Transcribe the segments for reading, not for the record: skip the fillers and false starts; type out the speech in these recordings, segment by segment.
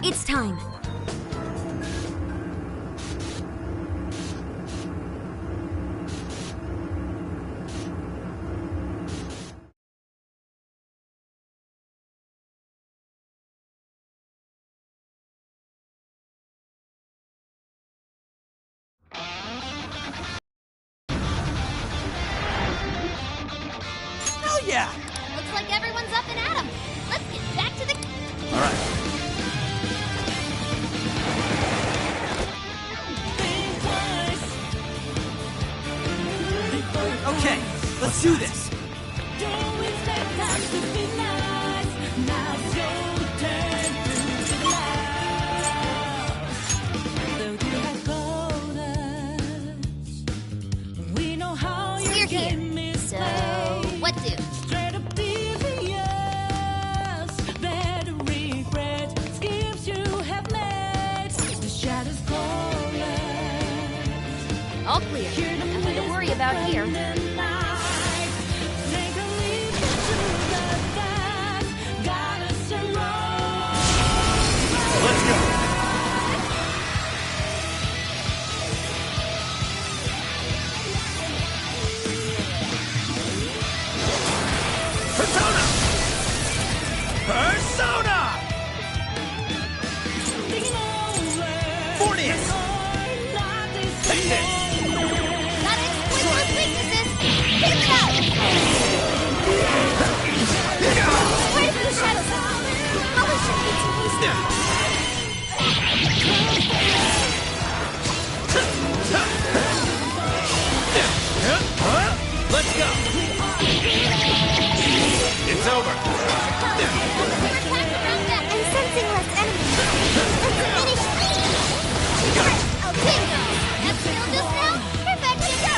It's time. Hell yeah! Looks like everyone's up and at 'em. Let's get back to the... All right. Okay, let's do this. We're here. So, what do? All clear. Nothing to worry about here. Let's go. Persona! Persona! Mornius! Take this! Gotta exploit those weaknesses! Take them out! Where are the shadows? Probably shouldn't be too hasty. Let's go! It's over! I'm sensing less enemies. Let's finish. Oh, bingo! That failed just now? You're back to go!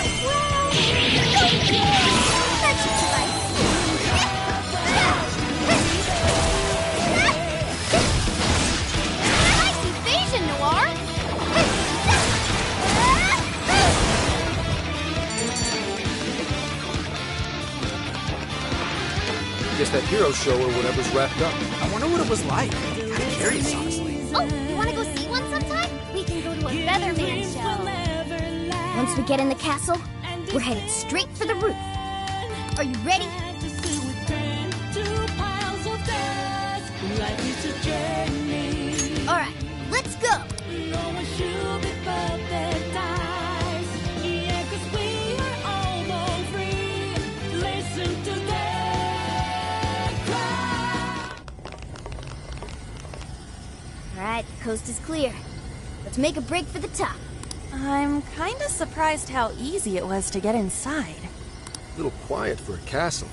That should suffice. Nice evasion, Noir! Guess that hero show or whatever's wrapped up. I wonder what it was like. Kind of curious, honestly. Oh, you want to go see one sometime? We can go to a Featherman show. Once we get in the castle, we're headed straight for the roof. Are you ready? All right, let's go. All right, the coast is clear. Let's make a break for the top. I'm kinda surprised how easy it was to get inside. A little quiet for a castle.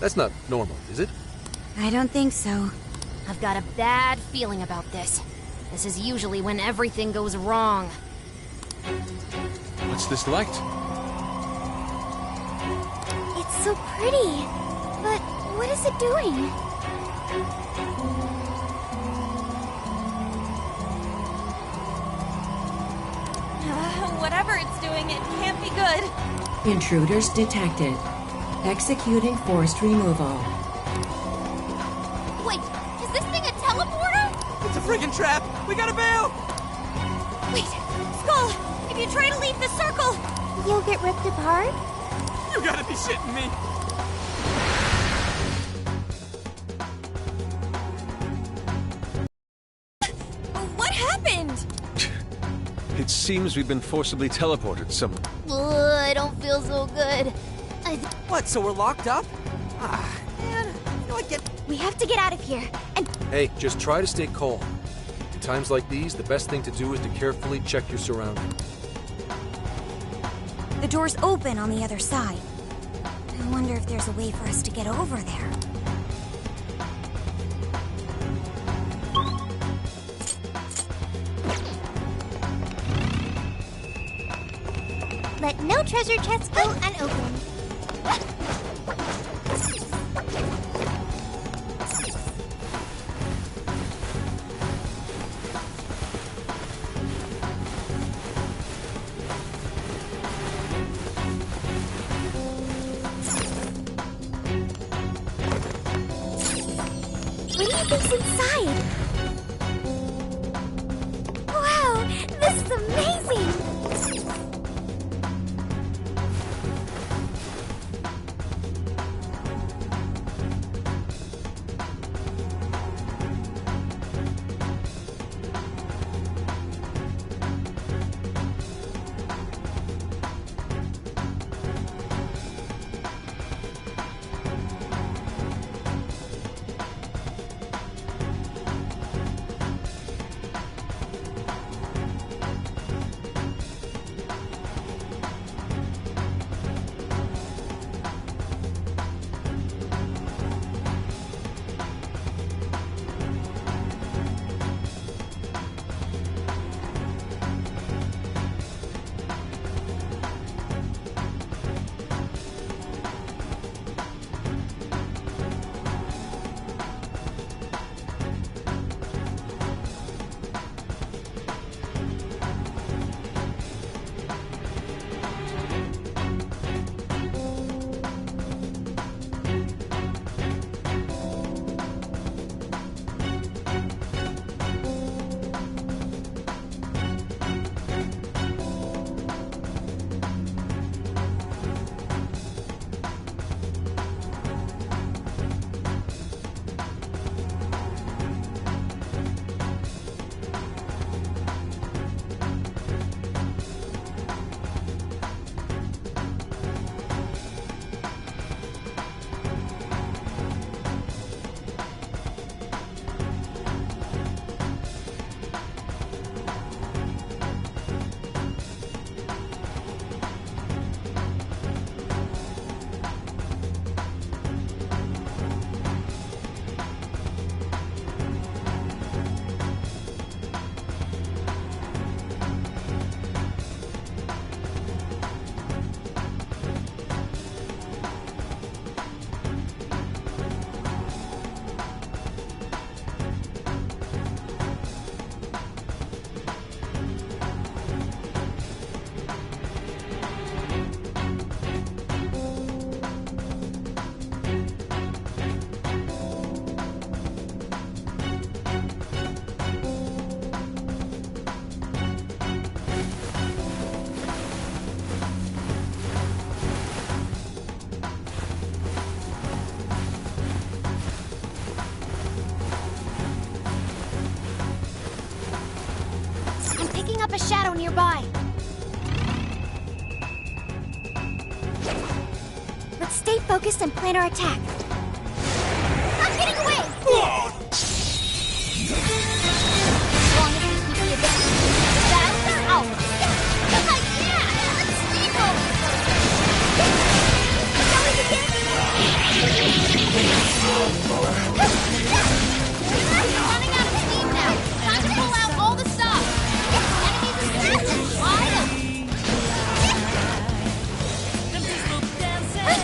That's not normal, is it? I don't think so. I've got a bad feeling about this. This is usually when everything goes wrong. What's this light? It's so pretty. But what is it doing? Whatever it's doing, it can't be good. Intruders detected. Executing forced removal. Wait, is this thing a teleporter? It's a friggin' trap! We gotta bail! Wait, Skull, if you try to leave the circle, you'll get ripped apart? You gotta be shitting me! What happened? It seems we've been forcibly teleported somewhere. I don't feel so good. What, so we're locked up? Ah, man, I feel like We have to get out of here. And Hey, just try to stay calm. In times like these, the best thing to do is to carefully check your surroundings. the door's open on the other side. I wonder if there's a way for us to get over there. Let no treasure chests go unopened. What do you think's inside? up a shadow nearby. Let's stay focused and plan our attack. I'm getting away! As long as we keep the advantage, the battles are ours. Yeah! Let's steamroll! Shall we begin? Running out of steam now. Time to pull out all the stops. Enemies assassins wide up. That's how you do it.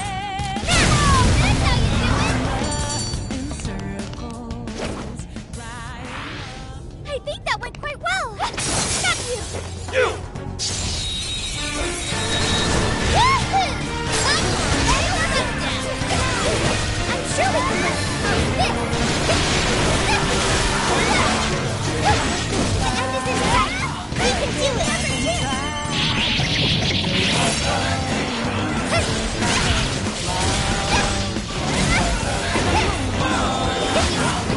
I think that went quite well. Got you. Yahoo! I'm sure we can this. The end is in sight. We can do it.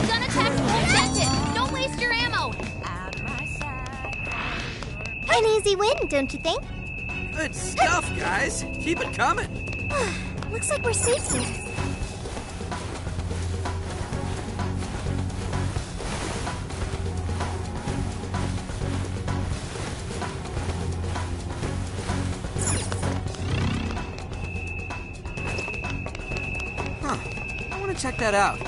Gun attack objective. Don't waste your ammo. An easy win, don't you think? Good stuff, guys. Keep it coming. Looks like we're safe here. Huh. I want to check that out.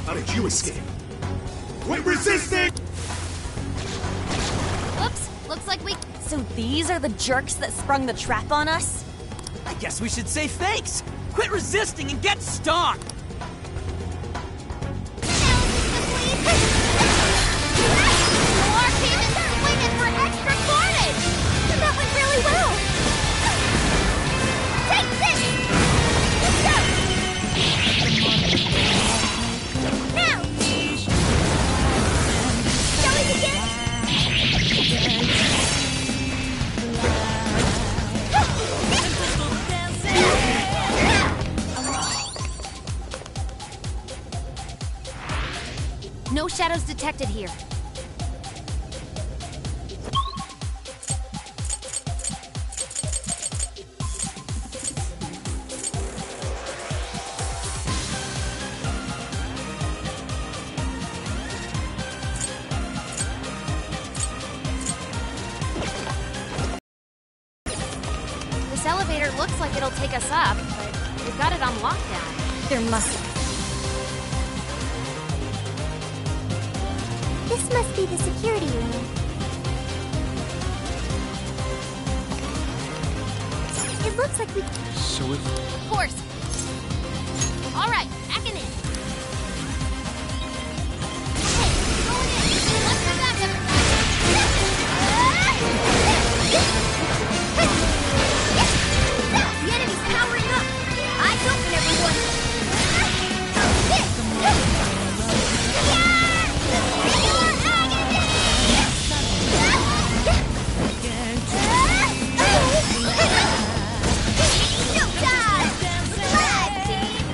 How did you escape? Quit resisting! Whoops, looks like we... So these are the jerks that sprung the trap on us? I guess we should say thanks. Quit resisting and get stung. Our team is swinging for extra carnage! That went really well! Take this! Let's go! Now! Shall we begin? No shadows detected here. This elevator looks like it'll take us up, but we've got it on lockdown. There must This must be the security room. It looks like we... So if... Of course. All right, backing in. Okay, going in. Let's go back, everybody. The enemy's powering up. Eyes open, everyone. No time! Flag, team!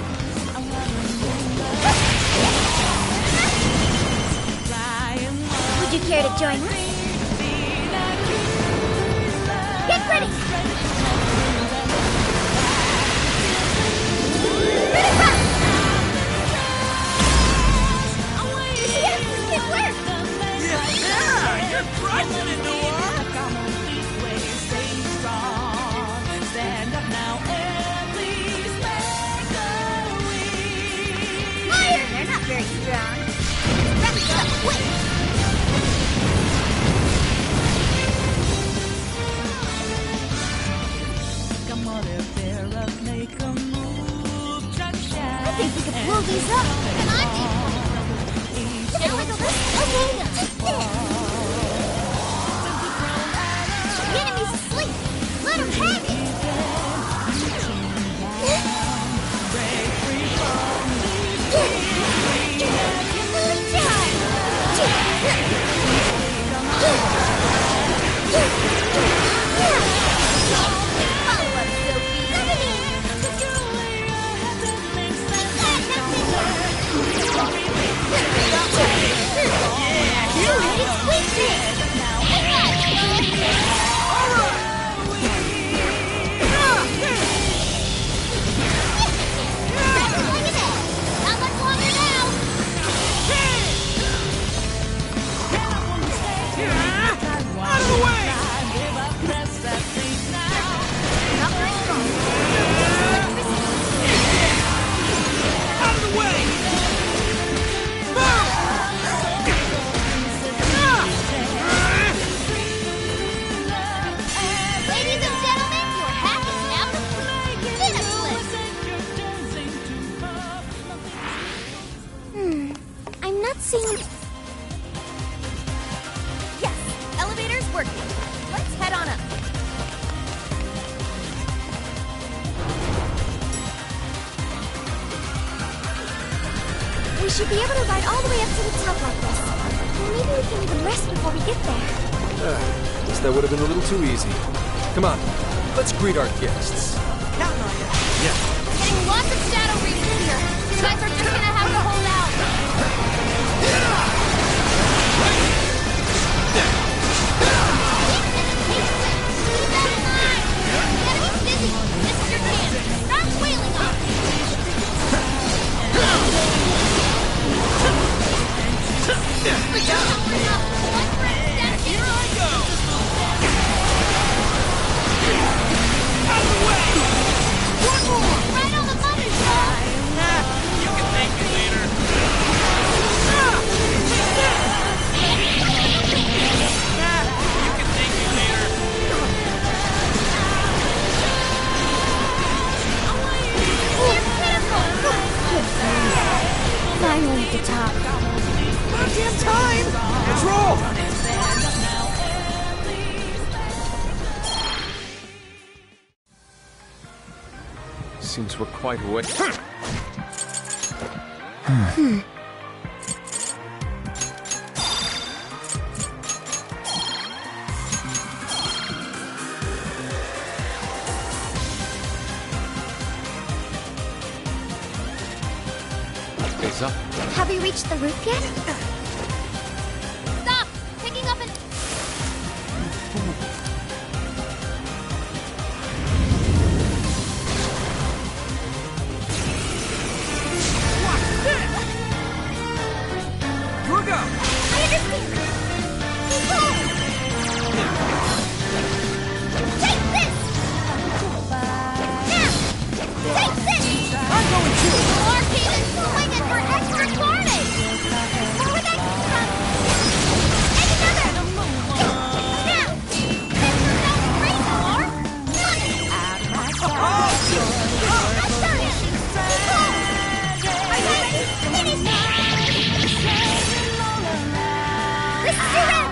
Sylvie's up, and I'm deep. Shall we go this way? Okay, take this. The enemy's asleep. Let him have it. We should be able to ride all the way up to the top like this. Maybe we can even rest before we get there. Guess that would have been a little too easy. Come on, let's greet our guests. Counting on you. Yeah. Getting lots of shadow reasons here. You guys are just gonna have to hold out. Keep that in mind. The enemy's busy. This is your chance. Start wailing on it. Here I go! Out of the way! One more! Right on the money, Shaw! You can thank me later. You can thank me later. Finally at the top. Damn time! Control! Seems we're quite a way. It's up. Have we reached the roof yet? Stop! Picking up an... Your go! I understand! Keep going! Take this! Now! Take this! I'm going to! Arcade is swinging for extra carnage! Where would that come from? Take another! Now! This is not great, Mark! Let's start it! Keep going! Are you ready? Finish! This is your end!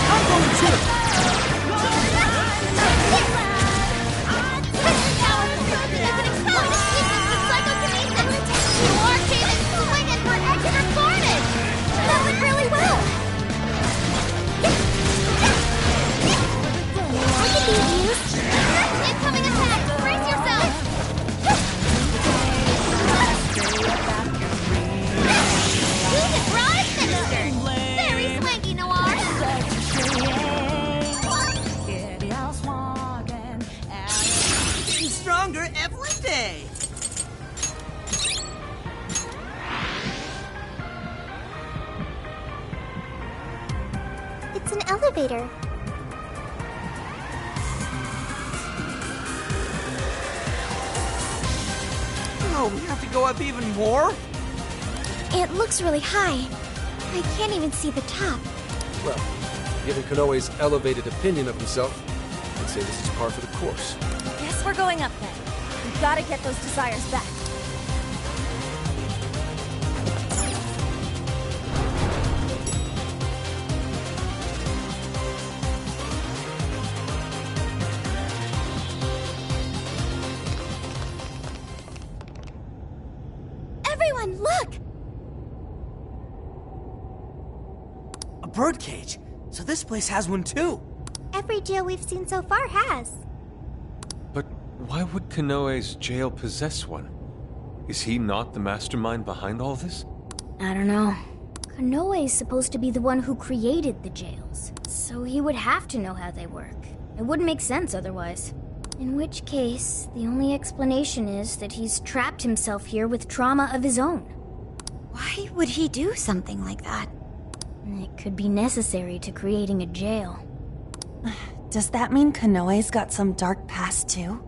I'm going to! Very swanky, Noir! Getting stronger every day! It's an elevator. Oh, we have to go up even more? It looks really high. I can't even see the top. Well, Given Konoe's elevated opinion of himself, I'd say this is par for the course. Guess we're going up then. We gotta get those desires back. Everyone, look! A birdcage. So this place has one too. Every jail we've seen so far has. But why would Konoe's jail possess one? Is he not the mastermind behind all this? I don't know. Konoe is supposed to be the one who created the jails, so he would have to know how they work. It wouldn't make sense otherwise. In which case, the only explanation is that he's trapped himself here with trauma of his own. Why would he do something like that? It could be necessary to creating a jail. Does that mean Konoe's got some dark past too?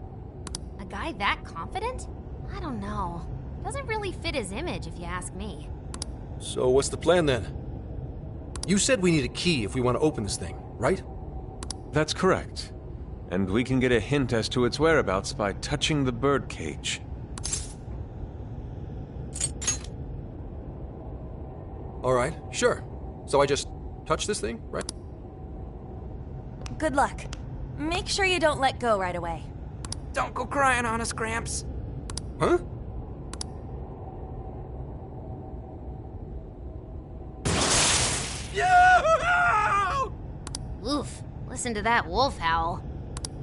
A guy that confident? I don't know. Doesn't really fit his image, if you ask me. So what's the plan then? You said we need a key if we want to open this thing, right? That's correct. And we can get a hint as to its whereabouts by touching the birdcage. Alright, sure. So I just touch this thing, right? Good luck. Make sure you don't let go right away. Don't go crying on us, Gramps. Huh? Oof. Listen to that wolf howl.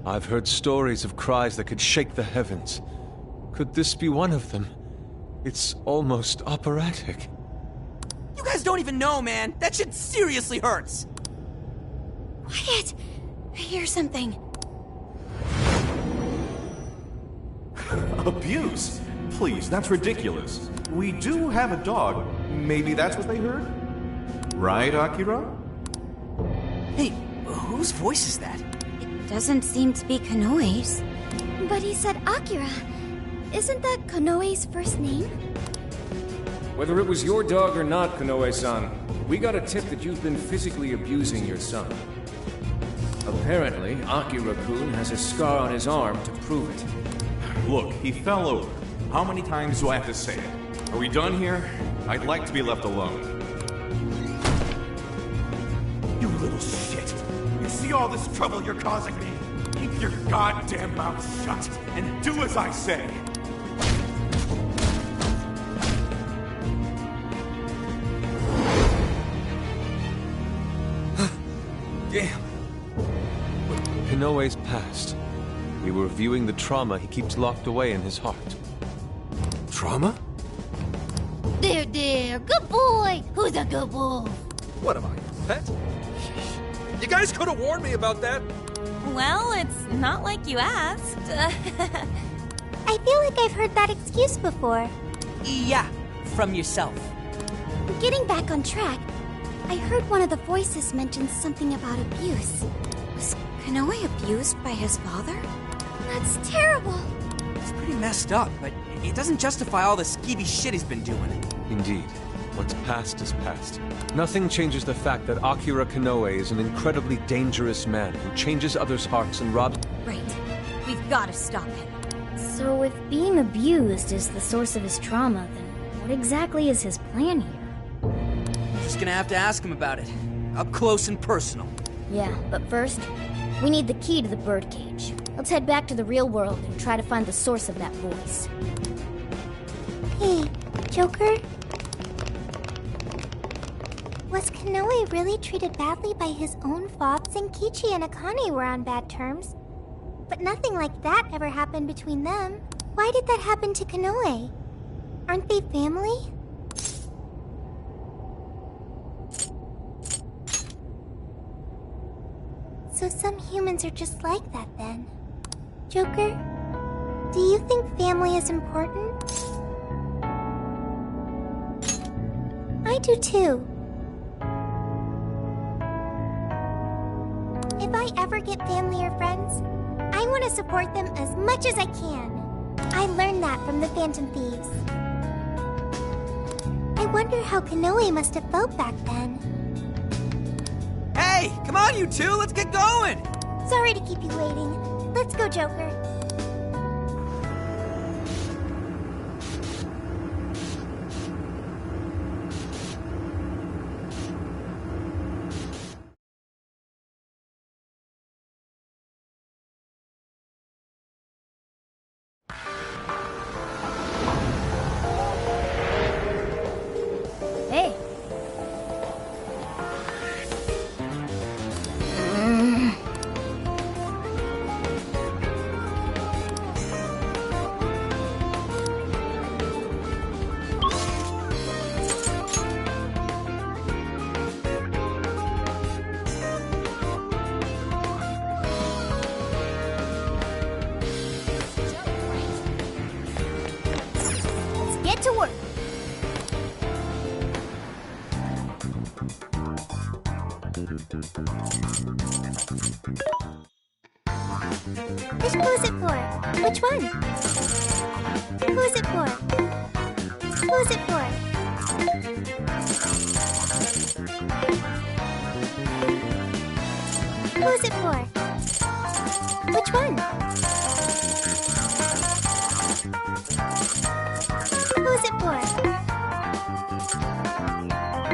I've heard stories of cries that could shake the heavens. Could this be one of them? It's almost operatic. You guys don't even know, man. That shit seriously hurts. Quiet! I hear something. Abuse? Please, that's ridiculous. We do have a dog. Maybe that's what they heard? Right, Akira? Hey, whose voice is that? It doesn't seem to be Konoe's. But he said Akira. Isn't that Konoe's first name? Whether it was your dog or not, Konoe-san, we got a tip that you've been physically abusing your son. Apparently, Akira-kun has a scar on his arm to prove it. Look, he fell over. How many times do I have to say it? Are we done here? I'd like to be left alone. You little shit! You see all this trouble you're causing me? Keep your goddamn mouth shut and do as I say! Damn. Konoe's past. We were viewing the trauma he keeps locked away in his heart. Trauma? There, good boy! Who's a good boy? What am I, your pet? You guys could have warned me about that. Well, it's not like you asked. I feel like I've heard that excuse before. Yeah, from yourself. Getting back on track, I heard one of the voices mention something about abuse. Was Konoe abused by his father? That's terrible. It's pretty messed up, but it doesn't justify all the skeevy shit he's been doing. Indeed. What's past is past. Nothing changes the fact that Akira Konoe is an incredibly dangerous man who changes others' hearts and robs... Right. We've got to stop him. So if being abused is the source of his trauma, then what exactly is his plan here? Just gonna have to ask him about it. Up close and personal. Yeah, but first, we need the key to the birdcage. Let's head back to the real world and try to find the source of that voice. Hey, Joker? Was Konoe really treated badly by his own father? Senkichi and Akane were on bad terms. But nothing like that ever happened between them. Why did that happen to Konoe? Aren't they family? So some humans are just like that then. Joker, do you think family is important? I do too. If I ever get family or friends, I want to support them as much as I can. I learned that from the Phantom Thieves. I wonder how Konoe must have felt back then. Hey! Hey, come on, you two, let's get going! Sorry to keep you waiting. Let's go, Joker. Hey. Let's get to work. Who's it for? Which one? Who's it for? Who's it for? Who's it for? Which one? Who's it for?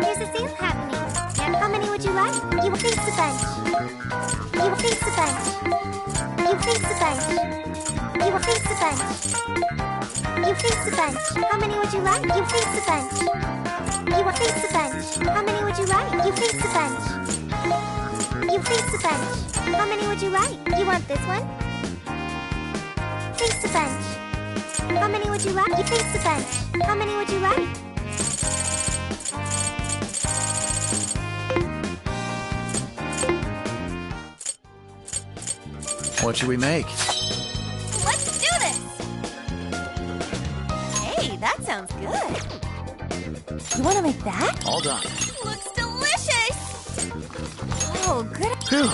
There's a sale happening. And how many would you like? You will face the bench. You will face the bench. You face the bench. You will face the bench. You face the bench. How many would you like? You face the bench. You will face the bench. How many would you like? You face the bench. You face the bench. How many would you like? You want this one? Face the bench. How many would you like? You face the bench. How many would you like? What should we make? Let's do this! Hey, that sounds good. You want to make that? All done. Looks delicious! Oh, good. Phew.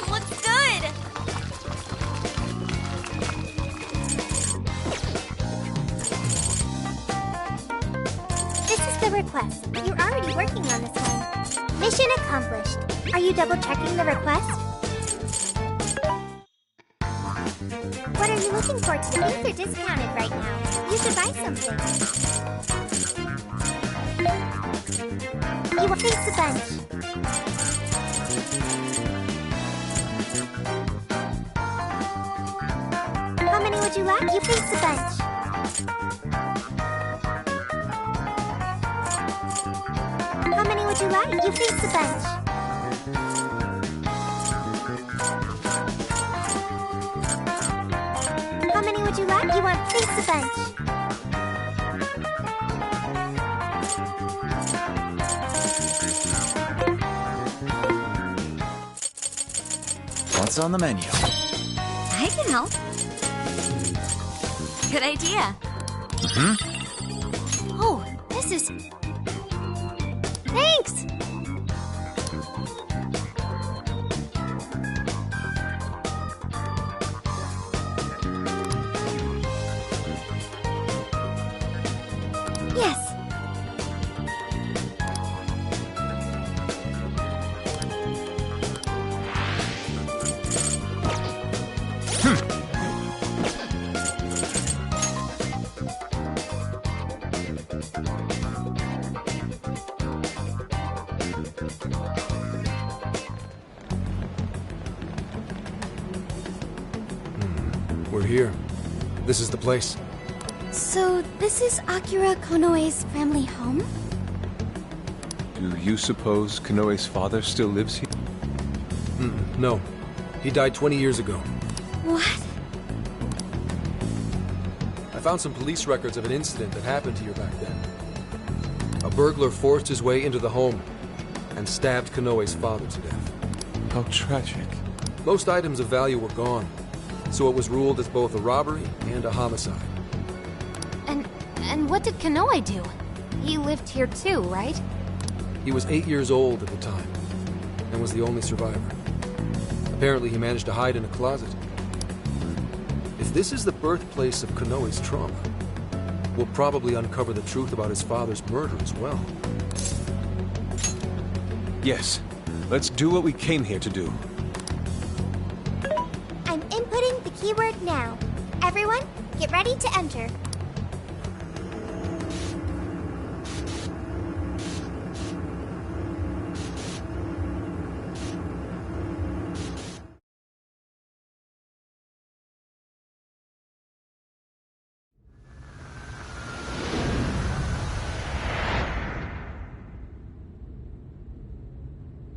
Looks good! This is the request. You're already working on this one. Mission accomplished. Are you double-checking the request? What are you looking for today? Things are discounted right now. You should buy something. You will face the bench. How many would you like? You face the bench. How many would you like? You face the bench. How many would you like? You want face the bench. What's on the menu? I can help. Good idea. Oh, this is... Thanks! Yes. We're here. This is the place. So, this is Akira Konoe's family home? Do you suppose Konoe's father still lives here? No. He died 20 years ago. What? I found some police records of an incident that happened here back then. A burglar forced his way into the home and stabbed Konoe's father to death. How tragic. Most items of value were gone, so it was ruled as both a robbery and a homicide. And what did Konoe do? He lived here too, right? He was 8 years old at the time and was the only survivor. Apparently he managed to hide in a closet. If this is the birthplace of Konoe's trauma, we'll probably uncover the truth about his father's murder as well. Yes. Let's do what we came here to do. I'm inputting the keyword now. Everyone, get ready to enter.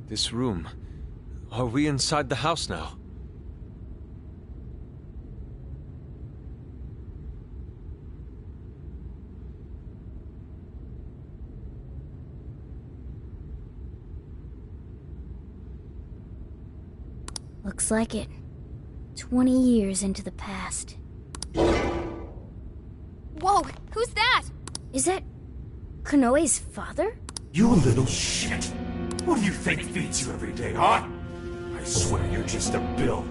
This room. Are we inside the house now? Looks like it. 20 years into the past. Whoa, who's that? Is that Konoe's father? You little shit! Who do you think feeds you every day, huh? I swear you're just a bill.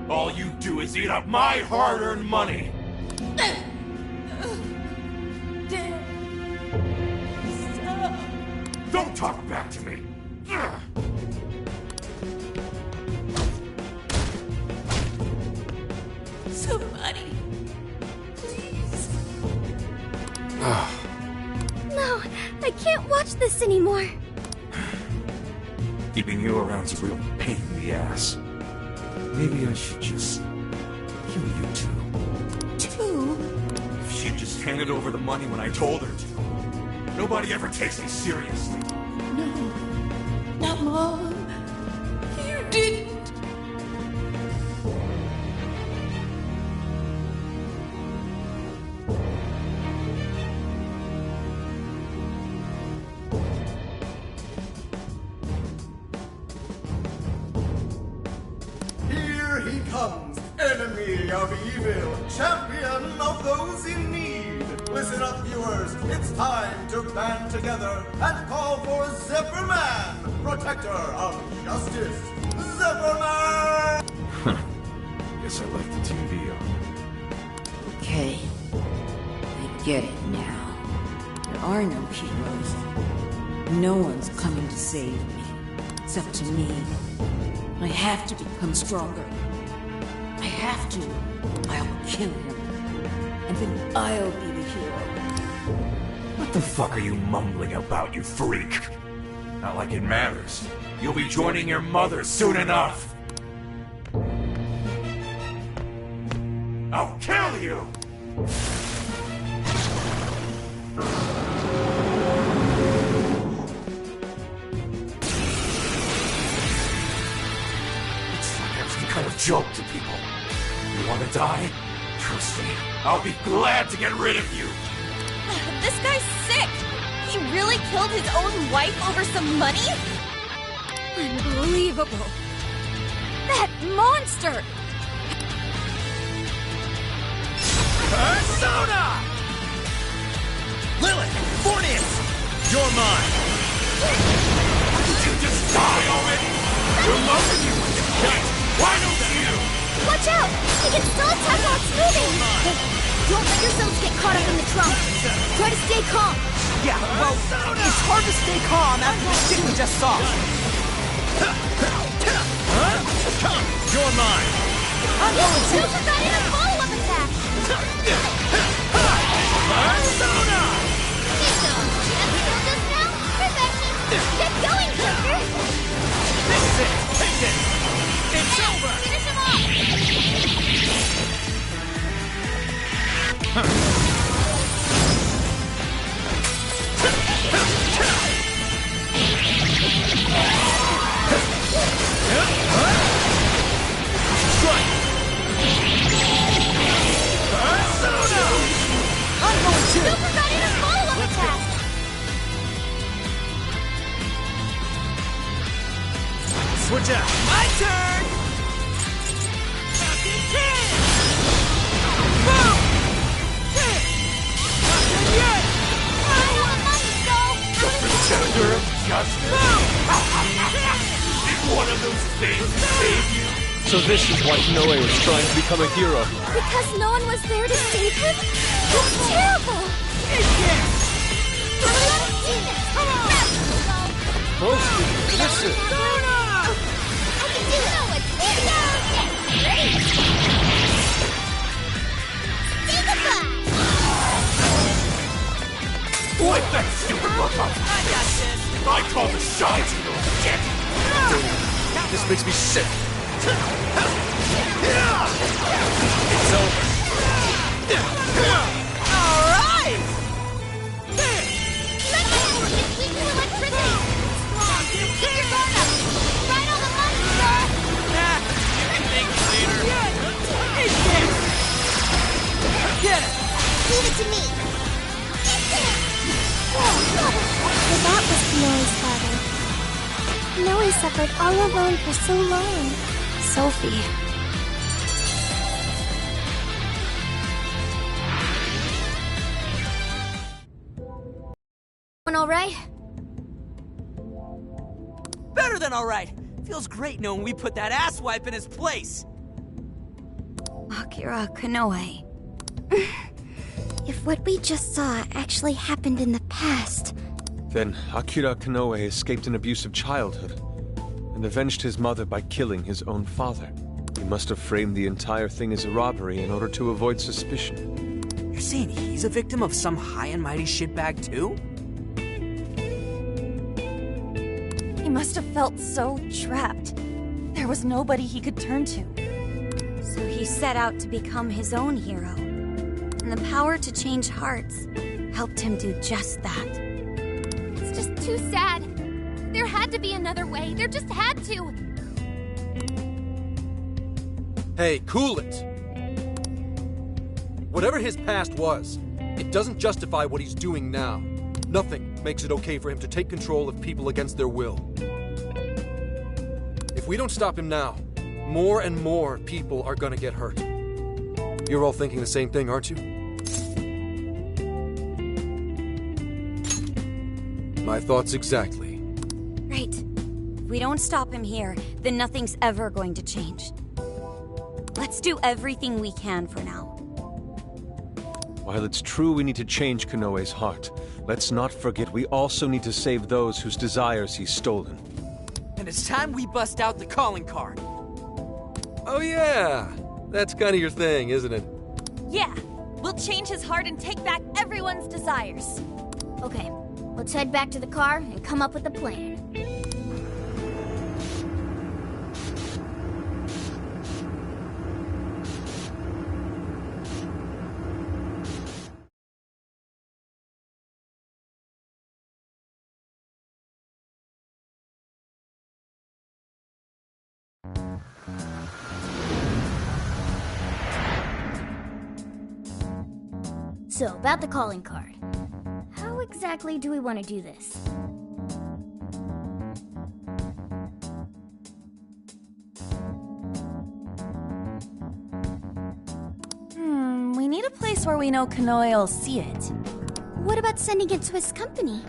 All you do is eat up my hard-earned money! Don't talk back to me! Somebody, please. No, I can't watch this anymore. Keeping you around's a real pain in the ass. Maybe I should just kill you two. Two? If she'd just handed over the money when I told her to. Nobody ever takes me seriously. No, not Mom. You didn't. Here he comes, enemy of evil, champion of those in need. Listen up, viewers, it's time to band together and call for Zephyr-Man, protector of justice. Zephyr-Man! Guess I left the TV on. Okay. I get it now. There are no heroes. No one's coming to save me. It's up to me. I have to become stronger. I have to. I'll kill him. And then I'll be the hero. What the fuck are you mumbling about, you freak? Not like it matters. You'll be joining your mother soon enough. I'll kill you! It's like I'm some kind of joke to people. You want to die? Trust me, I'll be glad to get rid of you. This guy's sick. He really killed his own wife over some money? Unbelievable. That monster! Persona! Lilith! Fornius! You're mine! Did you just die already? You're loving you with the cat! Why don't you? Watch out! He can still attack while it's moving! Hey, don't let yourselves get caught up in the trunk. Try to stay calm. Yeah, well, it's hard to stay calm after the shit we just saw. Come! You're mine! I'm going to... Don't forget in a follow-up attack! Persona! Just now? Perfection! Get going, Joker! This is it! Take it! It's over! Finish him off! Strike! Persona! I'm going to... Don't forget in a follow-up attack! Switch out! My turn! Captain King! Boom! Not done yet! Pretender of justice? Did one of those things save you? So this is why Konoe was trying to become a hero. Because no one was there to save him? That's terrible! Mostly, listen. Wipe that stupid look off! I got this. I call the shots, you little shit! This makes me sick. It's over. All right. Let's go! It's weak to electricity! Strong! Keep your guard up! Right on the money, sir! Nah, you can thank me later. Hey, kid. Get it. Leave it to me! Well, that was Noe's father. Noe suffered all alone for so long. Sophie. All right? Better than all right. Feels great knowing we put that asswipe in his place. Akira Konoe. If what we just saw actually happened in the past... Then Akira Konoe escaped an abusive childhood and avenged his mother by killing his own father. He must have framed the entire thing as a robbery in order to avoid suspicion. You're saying he's a victim of some high and mighty shitbag too? He must have felt so trapped. There was nobody he could turn to. So he set out to become his own hero. And the power to change hearts helped him do just that. It's just too sad. There had to be another way. There just had to. Hey, cool it! Whatever his past was, it doesn't justify what he's doing now. Nothing makes it okay for him to take control of people against their will. If we don't stop him now, more and more people are gonna get hurt. You're all thinking the same thing, aren't you? My thoughts exactly. Right. If we don't stop him here, then nothing's ever going to change. Let's do everything we can for now. While it's true we need to change Konoe's heart, let's not forget we also need to save those whose desires he's stolen. And it's time we bust out the calling card. Oh yeah! That's kind of your thing, isn't it? Yeah, we'll change his heart and take back everyone's desires. Okay, let's head back to the car and come up with a plan. So, about the calling card. How exactly do we want to do this? We need a place where we know Konoe will see it. What about sending it to his company?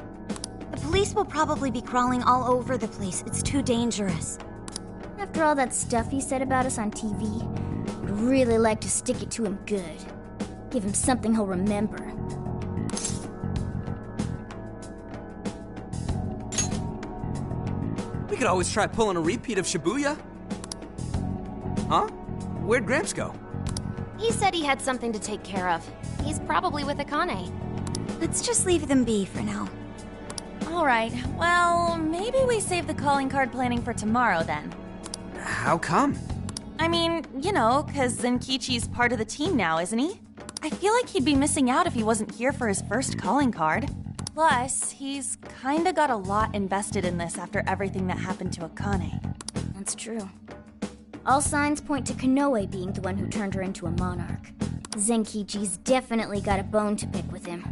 The police will probably be crawling all over the place. It's too dangerous. After all that stuff he said about us on TV, I'd really like to stick it to him good. Give him something he'll remember. We could always try pulling a repeat of Shibuya. Huh? Where'd Gramps go? He said he had something to take care of. He's probably with Akane. Let's just leave them be for now. Alright, well, maybe we save the calling card planning for tomorrow then. How come? I mean, you know, 'cause Zenkichi's part of the team now, isn't he? I feel like he'd be missing out if he wasn't here for his first calling card. Plus, he's kinda got a lot invested in this after everything that happened to Akane. That's true. All signs point to Konoe being the one who turned her into a monarch. Zenkichi's definitely got a bone to pick with him.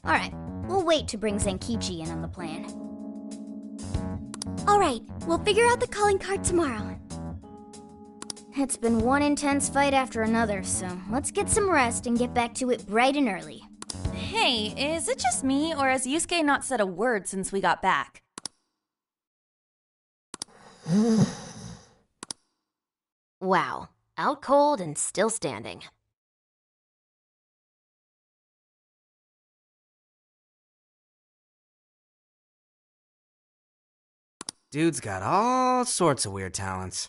Alright, we'll wait to bring Zenkichi in on the plan. Alright, we'll figure out the calling card tomorrow. It's been one intense fight after another, so let's get some rest and get back to it bright and early. Hey, is it just me, or has Yusuke not said a word since we got back? Wow. Out cold and still standing. Dude's got all sorts of weird talents.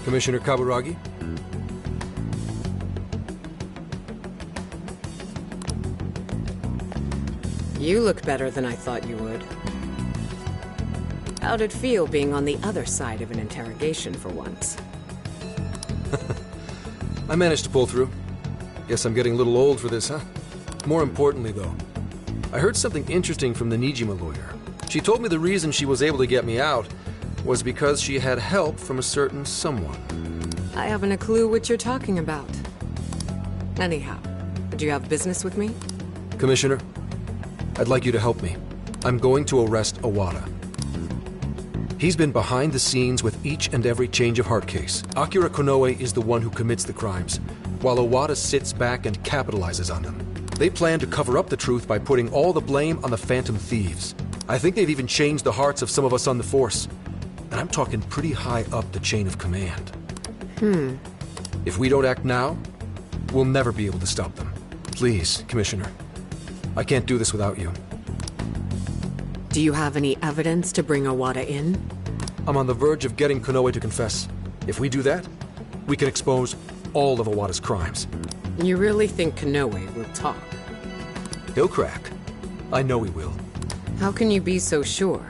Commissioner Kaburagi? You look better than I thought you would. How'd it feel being on the other side of an interrogation for once? I managed to pull through. Guess I'm getting a little old for this, huh? More importantly, though, I heard something interesting from the Nijima lawyer. She told me the reason she was able to get me out was because she had help from a certain someone. I haven't a clue what you're talking about. Anyhow, do you have business with me? Commissioner, I'd like you to help me. I'm going to arrest Iwata. He's been behind the scenes with each and every change of heart case. Akira Konoe is the one who commits the crimes, while Iwata sits back and capitalizes on them. They plan to cover up the truth by putting all the blame on the Phantom Thieves. I think they've even changed the hearts of some of us on the Force. And I'm talking pretty high up the chain of command. If we don't act now, we'll never be able to stop them. Please, Commissioner. I can't do this without you. Do you have any evidence to bring Iwata in? I'm on the verge of getting Konoe to confess. If we do that, we can expose all of Iwata's crimes. You really think Konoe will talk? He'll crack. I know he will. How can you be so sure?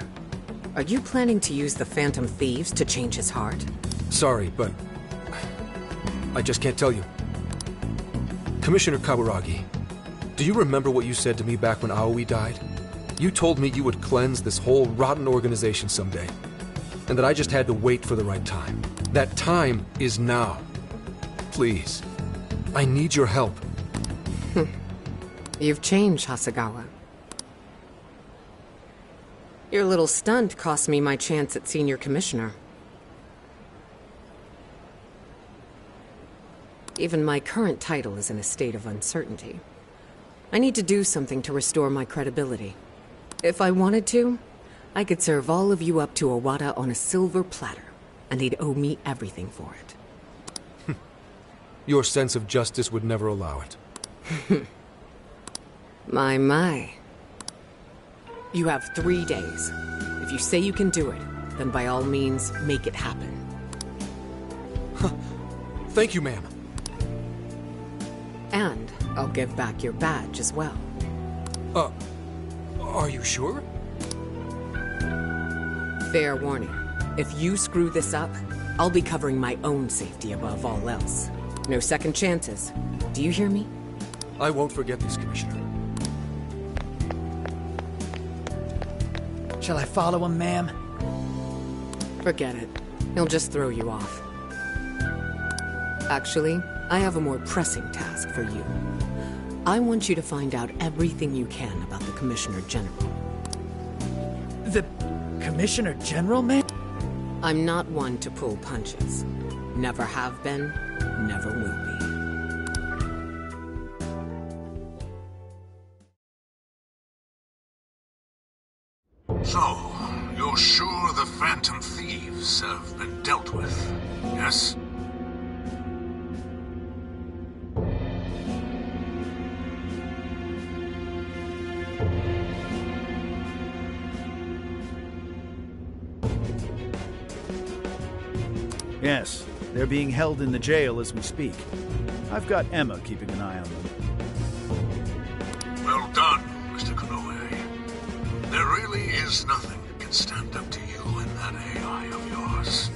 Are you planning to use the Phantom Thieves to change his heart? Sorry, but I just can't tell you. Commissioner Kaburagi, do you remember what you said to me back when Aoi died? You told me you would cleanse this whole rotten organization someday, and that I just had to wait for the right time. That time is now. Please, I need your help. You've changed, Hasegawa. Your little stunt cost me my chance at senior commissioner. Even my current title is in a state of uncertainty. I need to do something to restore my credibility. If I wanted to, I could serve all of you up to Iwata on a silver platter, and he'd owe me everything for it. Your sense of justice would never allow it. My. You have 3 days. If you say you can do it, then by all means, make it happen. Thank you, ma'am. And I'll give back your badge as well. Are you sure? Fair warning. If you screw this up, I'll be covering my own safety above all else. No second chances. Do you hear me? I won't forget this, Commissioner. Shall I follow him, ma'am? Forget it. He'll just throw you off. Actually, I have a more pressing task for you. I want you to find out everything you can about the Commissioner General. The Commissioner General, ma'am? I'm not one to pull punches. Never have been, never will be. So, you're sure the Phantom Thieves have been dealt with, yes? Yes, they're being held in the jail as we speak. I've got Emma keeping an eye on them. Well done, Mr. Konoe. There really is nothing that can stand up to you in that AI of yours.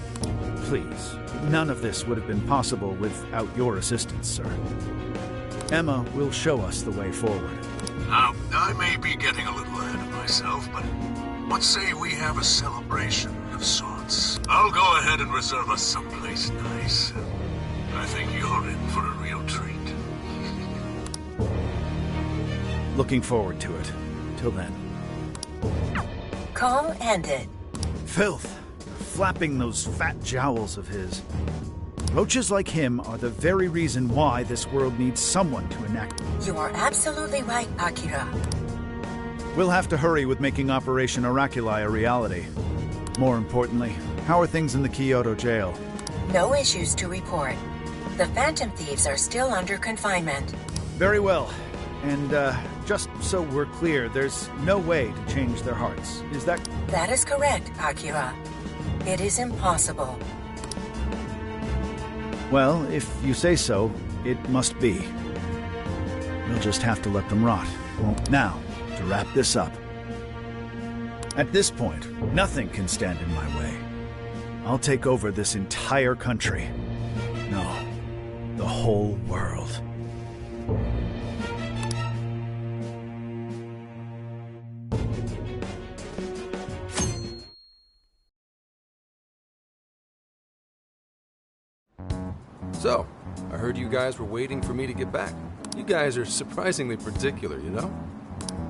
Please, none of this would have been possible without your assistance, sir. Emma will show us the way forward. Now, I may be getting a little ahead of myself, but what say we have a celebration of sorts? I'll go ahead and reserve us someplace nice. I think you're in for a real treat. Looking forward to it. Till then. Call ended. Filth! Flapping those fat jowls of his. Roaches like him are the very reason why this world needs someone to enact. You are absolutely right, Akira. We'll have to hurry with making Operation Oraculi a reality. More importantly, how are things in the Kyoto jail? No issues to report. The Phantom Thieves are still under confinement. Very well. And, just so we're clear, there's no way to change their hearts. Is that... That is correct, Akira. It is impossible. Well, if you say so, it must be. We'll just have to let them rot. Now, to wrap this up. At this point, nothing can stand in my way. I'll take over this entire country. No, the whole world. So, I heard you guys were waiting for me to get back. You guys are surprisingly particular, you know?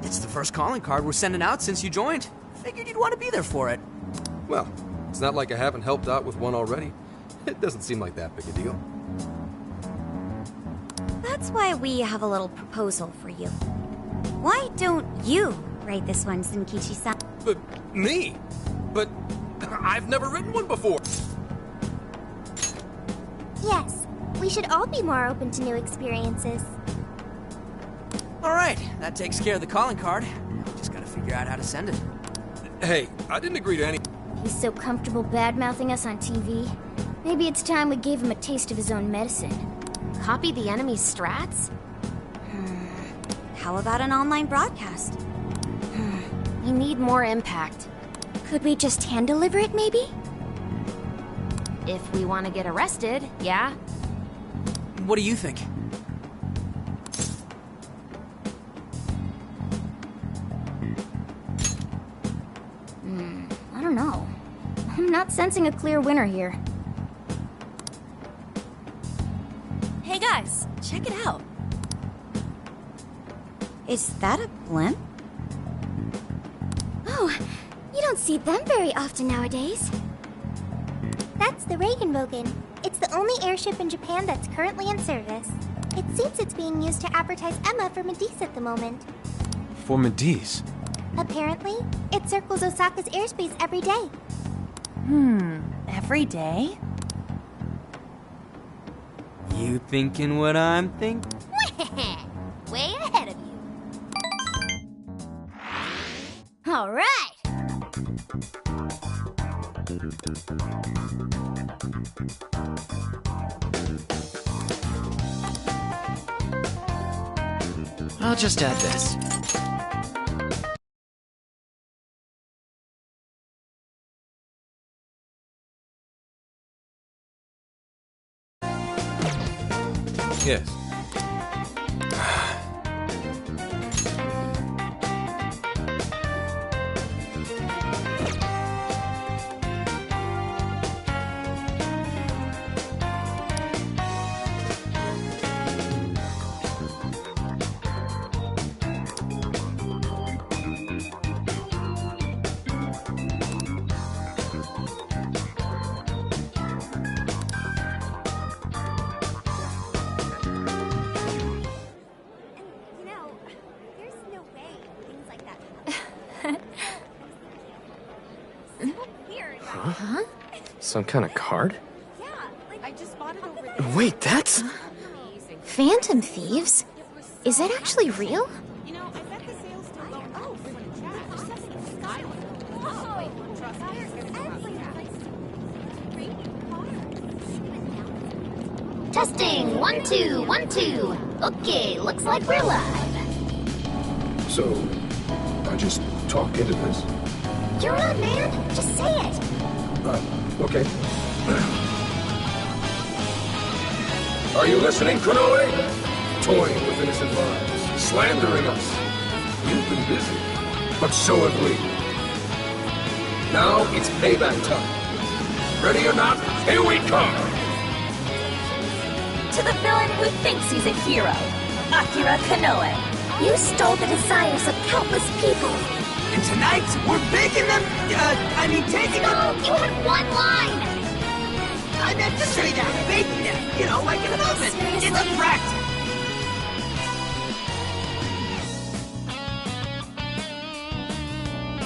It's the first calling card we're sending out since you joined. Figured you'd want to be there for it. Well, it's not like I haven't helped out with one already. It doesn't seem like that big a deal. That's why we have a little proposal for you. Why don't you write this one, Zenkichi-san? But me? But I've never written one before. Yes, we should all be more open to new experiences. All right, that takes care of the calling card. Now we just gotta figure out how to send it. Hey, I didn't agree to any... He's so comfortable bad-mouthing us on TV. Maybe it's time we gave him a taste of his own medicine. Copy the enemy's strats? How about an online broadcast? We need more impact. Could we just hand-deliver it, maybe? If we want to get arrested, yeah. What do you think? I don't know. I'm not sensing a clear winner here. Hey guys, check it out. Is that a blimp? Oh, you don't see them very often nowadays. That's the Regenbogen. It's the only airship in Japan that's currently in service. It seems it's being used to advertise Emma for Mediz at the moment. For Mediz? Apparently, it circles Osaka's airspace every day. Every day? You thinking what I'm thinking? Way ahead of you. All right. I'll just add this. Yes. Huh? Some kind of card? Yeah, like I just bought it over there. Wait, that's... Phantom Thieves? Is that actually real? You know, I bet the sales still going on. Testing! 1, 2, 1, 2. Okay, looks like we're live. So, I just talk into this? You're on, man. Just say it. Okay. Are you listening, Konoe? Toying with innocent lives, slandering us. You've been busy, but so have we. Now it's payback time. Ready or not, here we come! To the villain who thinks he's a hero, Akira Konoe. You stole the desires of countless people. And tonight, we're making them, taking them... No, you had one line! I meant to say that, baking it, you know, like in an oven. It's a threat.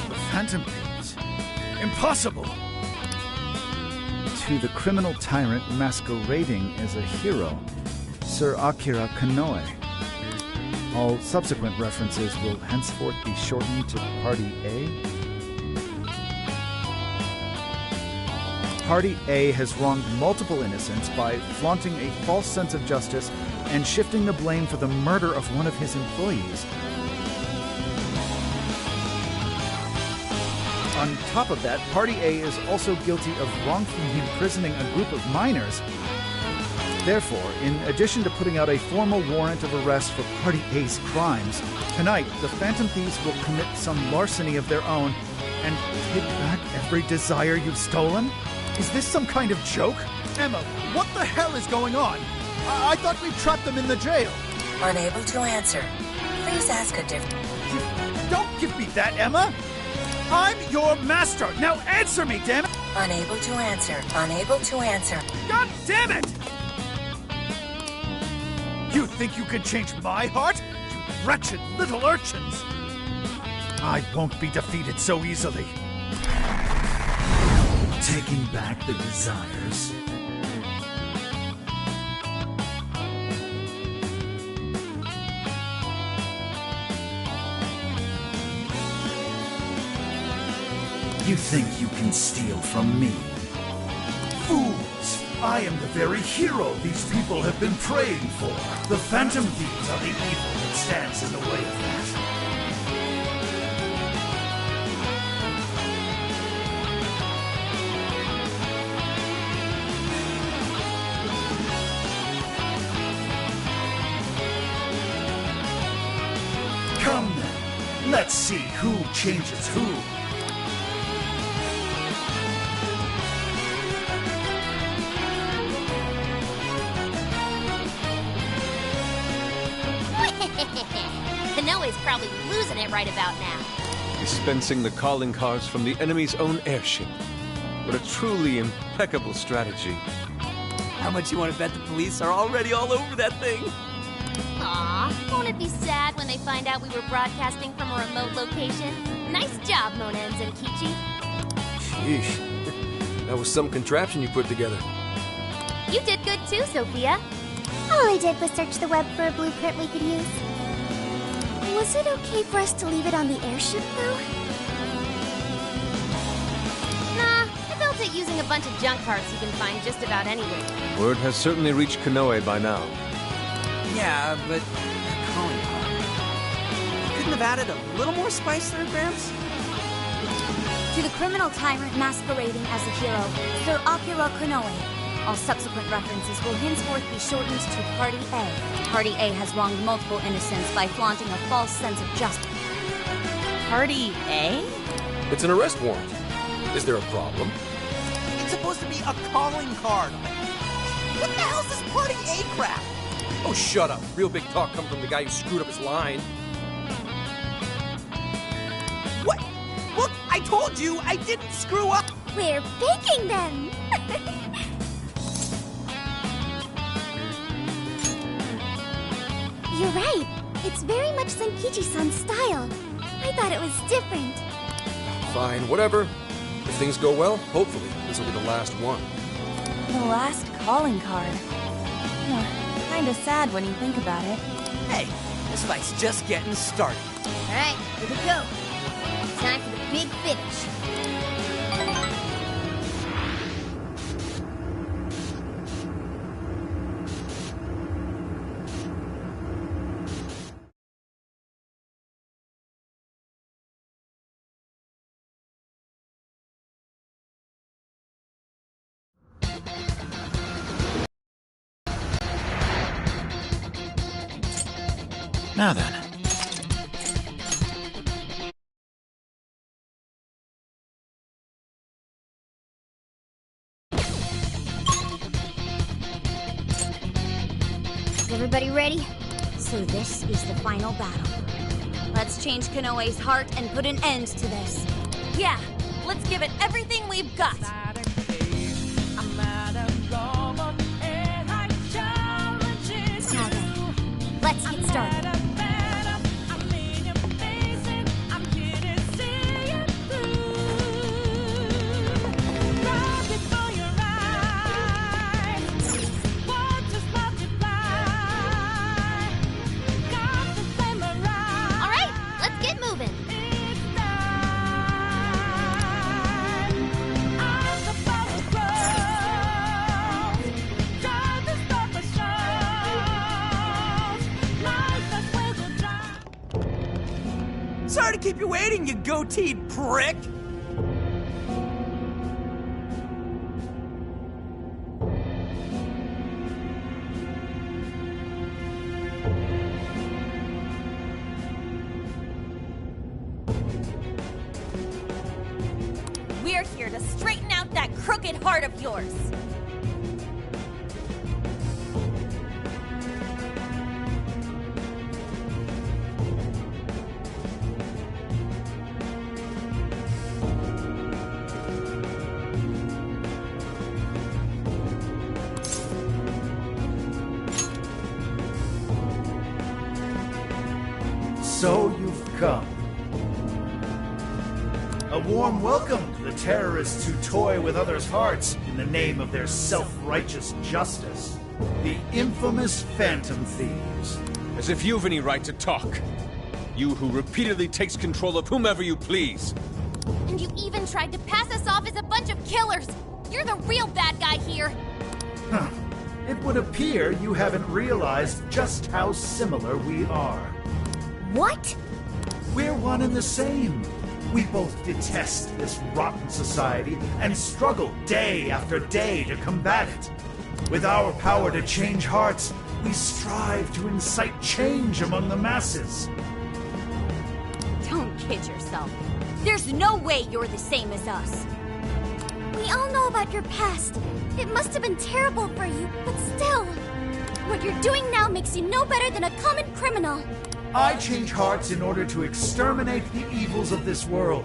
The Phantom Thieves? Impossible! To the criminal tyrant masquerading as a hero, Sir Akira Konoe. All subsequent references will henceforth be shortened to Party A. Party A has wronged multiple innocents by flaunting a false sense of justice and shifting the blame for the murder of one of his employees. On top of that, Party A is also guilty of wrongfully imprisoning a group of minors. Therefore, in addition to putting out a formal warrant of arrest for Party A's crimes, tonight the Phantom Thieves will commit some larceny of their own and take back every desire you've stolen? Is this some kind of joke? Emma, what the hell is going on? I thought we trapped them in the jail. Unable to answer. Please ask a different... Don't give me that, Emma! I'm your master! Now answer me, damn it! Unable to answer. Unable to answer. God damn it! You think you can change my heart? You wretched little urchins! I won't be defeated so easily. Taking back the desires. You think you can steal from me? Fools! I am the very hero these people have been praying for. The Phantom Thieves are the evil that stands in the way of that. Come then, let's see who changes who. Konoe's probably losing it right about now. Dispensing the calling cards from the enemy's own airship. What a truly impeccable strategy. How much you want to bet the police are already all over that thing? Aw, won't it be sad when they find out we were broadcasting from a remote location? Nice job, Mona and Zenkichi. Sheesh. That was some contraption you put together. You did good too, Sophia. All I did was search the web for a blueprint we could use. Was it okay for us to leave it on the airship, though? Nah, I built it using a bunch of junk parts you can find just about anywhere. Word has certainly reached Konoe by now. Yeah, but that calling card. Couldn't have added a little more spice there, Gramps? To the criminal tyrant masquerading as a hero, Sir Akira Konoe. All subsequent references will henceforth be shortened to Party A. Party A has wronged multiple innocents by flaunting a false sense of justice. Party A? It's an arrest warrant. Is there a problem? It's supposed to be a calling card. What the hell's this Party A crap? Oh, shut up. Real big talk coming from the guy who screwed up his line. What? Look, I told you I didn't screw up. We're baking them! You're right. It's very much Zenkichi-san's style. I thought it was different. Fine, whatever. If things go well, hopefully this will be the last one. The last calling card. Kinda sad when you think about it. Hey, this fight's just getting started. All right, here we go. Time for the big finish. Now then. Is everybody ready? So this is the final battle. Let's change Konoe's heart and put an end to this. Yeah, let's give it everything we've got. Let's get started. All right, let's get moving. Sorry to keep you waiting, you goateed prick! We're here to straighten out that crooked heart of yours. So you've come. A warm welcome to the terrorists who toy with others' hearts in the name of their self-righteous justice. The infamous Phantom Thieves. As if you've any right to talk. You who repeatedly takes control of whomever you please. And you even tried to pass us off as a bunch of killers. You're the real bad guy here. Huh. It would appear you haven't realized just how similar we are. What? We're one and the same. We both detest this rotten society and struggle day after day to combat it. With our power to change hearts, we strive to incite change among the masses. Don't kid yourself. There's no way you're the same as us. We all know about your past. It must have been terrible for you, but still. What you're doing now makes you no better than a common criminal. I change hearts in order to exterminate the evils of this world.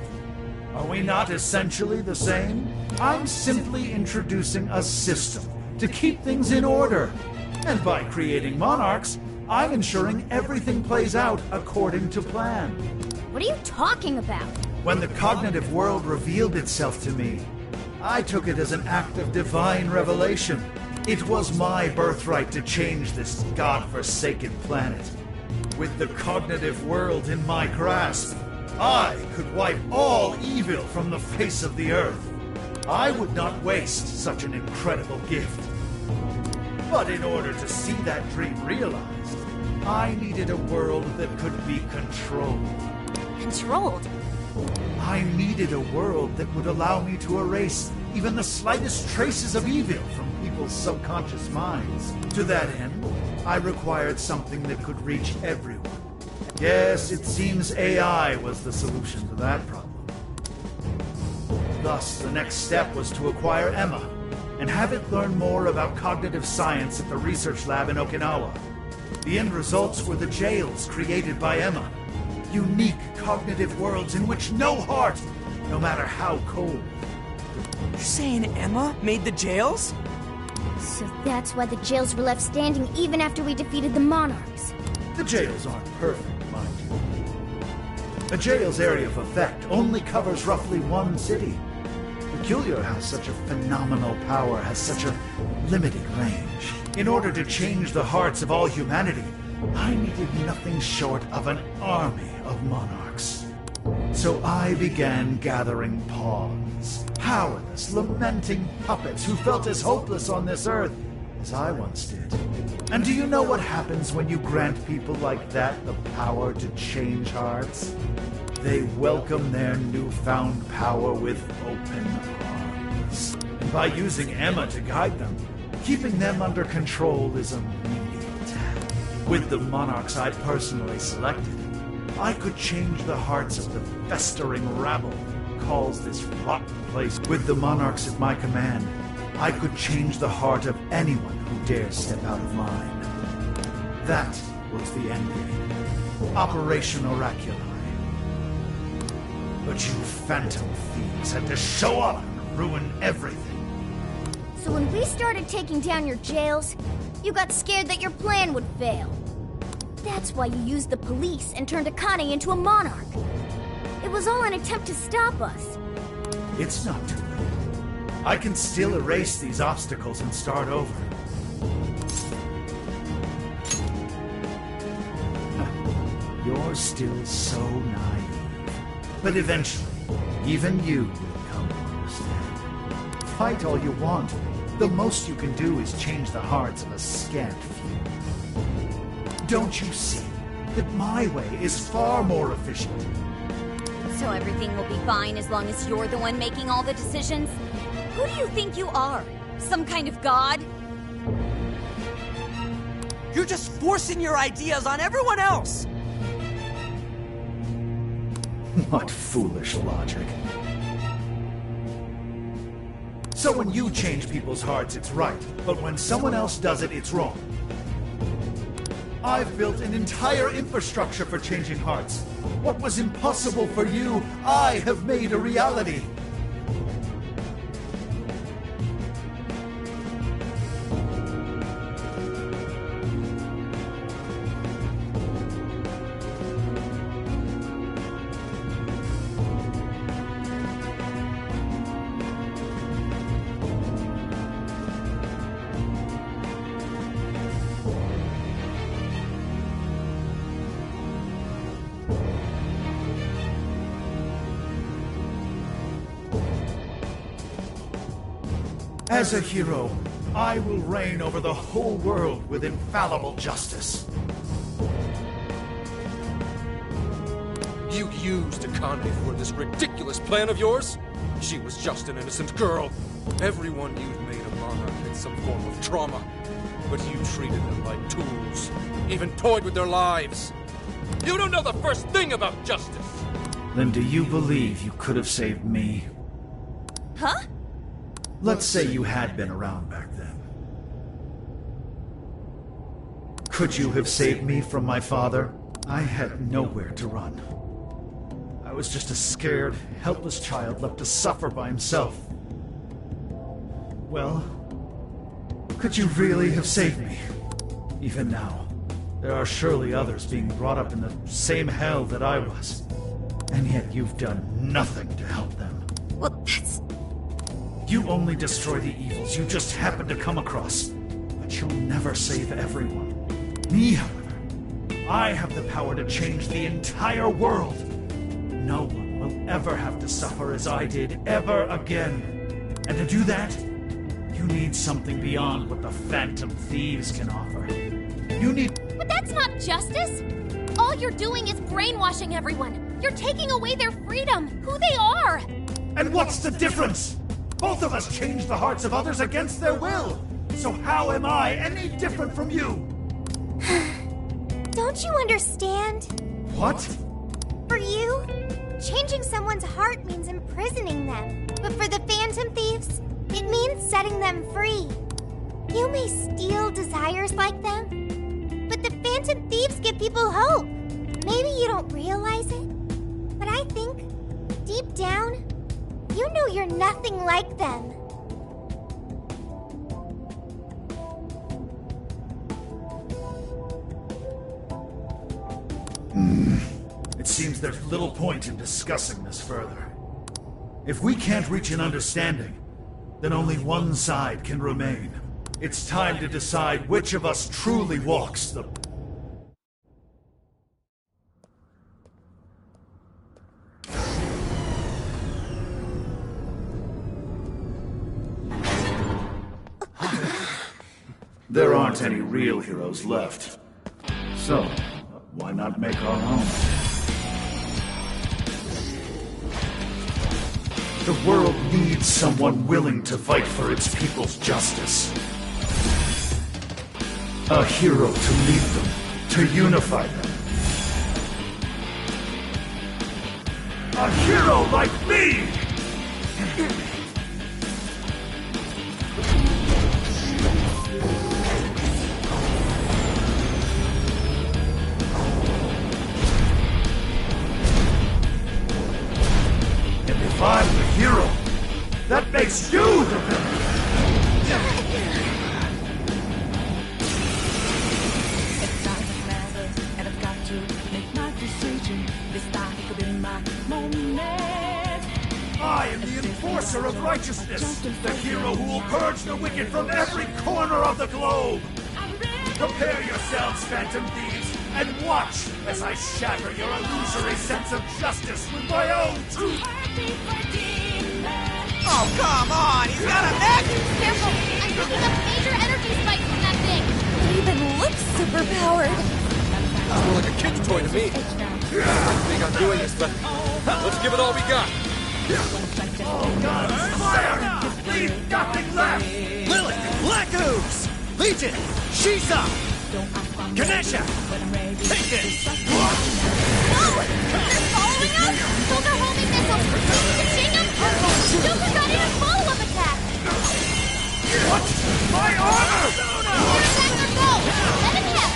Are we not essentially the same? I'm simply introducing a system to keep things in order. And by creating monarchs, I'm ensuring everything plays out according to plan. What are you talking about? When the cognitive world revealed itself to me, I took it as an act of divine revelation. It was my birthright to change this godforsaken planet. With the cognitive world in my grasp, I could wipe all evil from the face of the earth. I would not waste such an incredible gift. But in order to see that dream realized, I needed a world that could be controlled. Controlled? I needed a world that would allow me to erase even the slightest traces of evil from people's subconscious minds. To that end, I required something that could reach everyone. Yes, it seems AI was the solution to that problem. Thus, the next step was to acquire Emma, and have it learn more about cognitive science at the research lab in Okinawa. The end results were the jails created by Emma. Unique cognitive worlds in which no heart, no matter how cold. You're saying Emma made the jails? So that's why the jails were left standing even after we defeated the monarchs. The jails aren't perfect, mind you. A jail's area of effect only covers roughly one city. Peculiar has such a phenomenal power, has such a limited range. In order to change the hearts of all humanity, I needed nothing short of an army of monarchs. So I began gathering pawns, powerless, lamenting puppets who felt as hopeless on this earth as I once did. And do you know what happens when you grant people like that the power to change hearts? They welcome their newfound power with open arms. And by using Emma to guide them, keeping them under control is immediate. With the monarchs I personally selected, I could change the hearts of the festering rabble who calls this rotten place. With the monarchs at my command, I could change the heart of anyone who dares step out of mine. That was the end game. Operation Oraculi. But you phantom thieves had to show up and ruin everything. So when we started taking down your jails, you got scared that your plan would fail. That's why you used the police and turned Akane into a monarch. It was all an attempt to stop us. It's not too late. I can still erase these obstacles and start over. You're still so naive. But eventually, even you will come to understand. Fight all you want. The most you can do is change the hearts of a scant few. Don't you see that my way is far more efficient? So everything will be fine as long as you're the one making all the decisions? Who do you think you are? Some kind of god? You're just forcing your ideas on everyone else! What foolish logic. So when you change people's hearts, it's right, but when someone else does it, it's wrong. I've built an entire infrastructure for changing hearts. What was impossible for you, I have made a reality. As a hero, I will reign over the whole world with infallible justice. You used Akane for this ridiculous plan of yours? She was just an innocent girl. Everyone you've made a monarch had some form of trauma. But you treated them like tools, even toyed with their lives. You don't know the first thing about justice! Then do you believe you could have saved me? Huh? Let's say you had been around back then. Could you have saved me from my father? I had nowhere to run. I was just a scared, helpless child left to suffer by himself. Well, could you really have saved me? Even now, there are surely others being brought up in the same hell that I was. And yet you've done nothing to help them. Well, that's... You only destroy the evils you just happen to come across. But you'll never save everyone. Me, however, I have the power to change the entire world. No one will ever have to suffer as I did ever again. And to do that, you need something beyond what the Phantom Thieves can offer. You need... But that's not justice! All you're doing is brainwashing everyone. You're taking away their freedom, who they are! And what's the difference? Both of us change the hearts of others against their will. So how am I any different from you? Don't you understand? What? For you, changing someone's heart means imprisoning them. But for the Phantom Thieves, it means setting them free. You may steal desires like them, but the Phantom Thieves give people hope. Maybe you don't realize it, but I think, deep down, you know you're nothing like them. It seems there's little point in discussing this further. If we can't reach an understanding, then only one side can remain. It's time to decide which of us truly walks the... There aren't any real heroes left. So, why not make our own? The world needs someone willing to fight for its people's justice. A hero to lead them, to unify them. A hero like me! If I'm the hero, that makes you the villain! am the enforcer of righteousness, the hero who will purge the wicked from every corner of the globe. Prepare yourselves, Phantom Thieves, and watch as I shatter your illusory sense of justice with my own truth. Oh, come on! He's got a mech! Careful! I'm picking up major energy spikes from that thing! It even looks superpowered. It's more like a kid's toy to me. I don't think I'm doing this, but let's give it all we got. Oh, God, fire! Leave nothing left! Lilith! Black Ooze! Legion! Shisa! Ganesha! Take this! No! They're following us! Those are homing missiles! Ka-ching 'em! Joker got in a follow-up attack! What? My armor! Your attacks are go! Let him hit!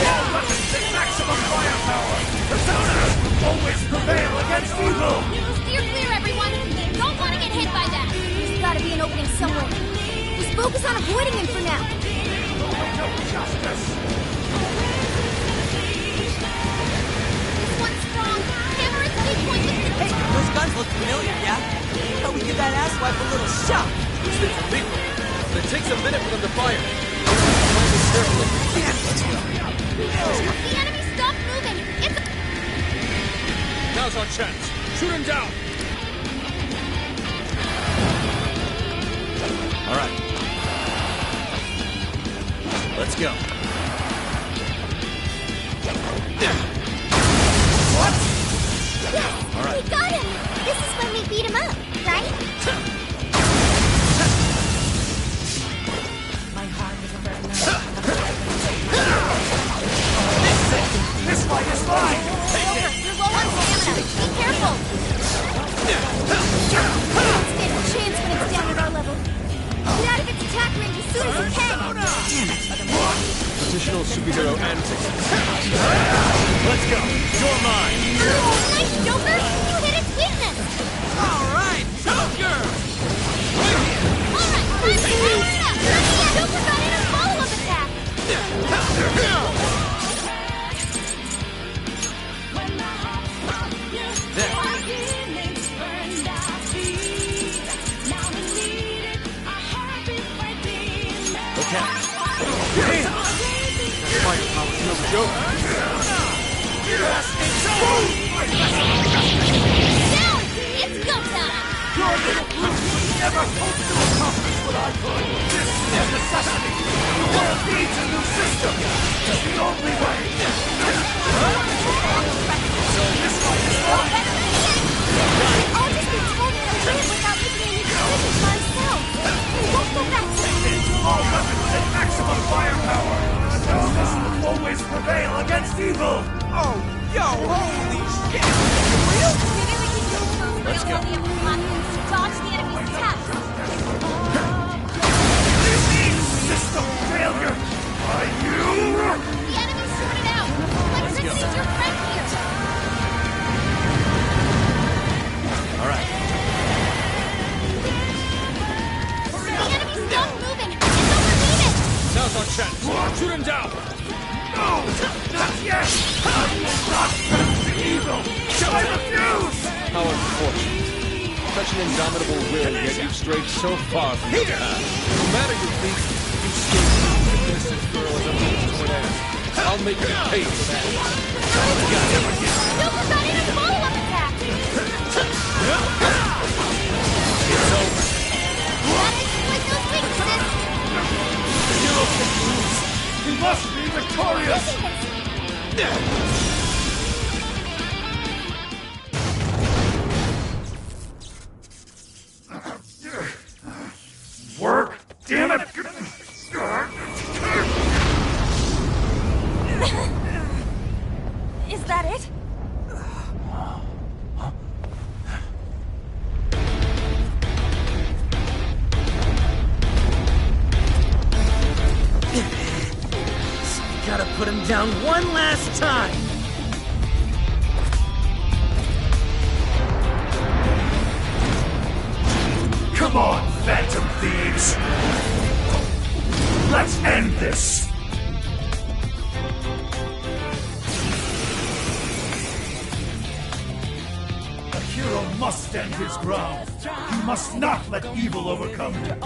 All weapons at maximum firepower! Persona! Always prevail against evil! Steer clear, everyone! Don't want to get hit by that! There's gotta be an opening somewhere. Just focus on avoiding him for now. Justice! This one's strong! Hammer its weak point with the... Hey, those guns look familiar, yeah? Thought we give that asswipe a little shock. These things are lethal, but it takes a minute for them to fire. Mind it carefully. Yeah, let's go. The enemy stopped moving! It's... Now's our chance. Shoot him down. All right. Let's go. What? Yes! All right. We got him! This is when we beat him up, right? This fight is mine! You're low on stamina! Be careful! Don't stand a chance when it's down at our level. Get out of its attack range as soon as you can! Damn it! Additional superhero antics. Let's go. You're mine. Oh, nice, Joker! You hit its weakness! All right, Joker. Alright, time to hammer it up! Joker got in a follow-up attack! Okay. Firepower's no joke. Down! It's go time! Your little group never hoped to accomplish what I could! This is a necessity! The world needs a new system! It's the only way! So this fight is mine! I'll just be told to win without making any decisions myself. I won't go back to All weapons at maximum firepower! Justice will always prevail against evil! Oh, yo, holy shit! Maybe we can use those Let's go. rails on the upper platforms to dodge the enemy's attacks! This is system failure! Are you? The enemy's sorted out! Electricity's your friend here! All right. The enemy stopped moving! It's overheated! Now's our chance. Shoot him down. No! Not yet! I will not turn to evil! I refuse! How unfortunate. Such an indomitable will, yet you've strayed so far from the path. No matter your feet, you still treat an innocent girl as a means to an end. I'll make you pay for that. Joker got in a follow-up attack! It's over. Gotta exploit those weaknesses! Hero can lose! He must be victorious! Work! Damn it! Is that it? Gotta put him down one last time. Come on, Phantom Thieves! Let's end this! A hero must stand his ground. He must not let evil overcome him.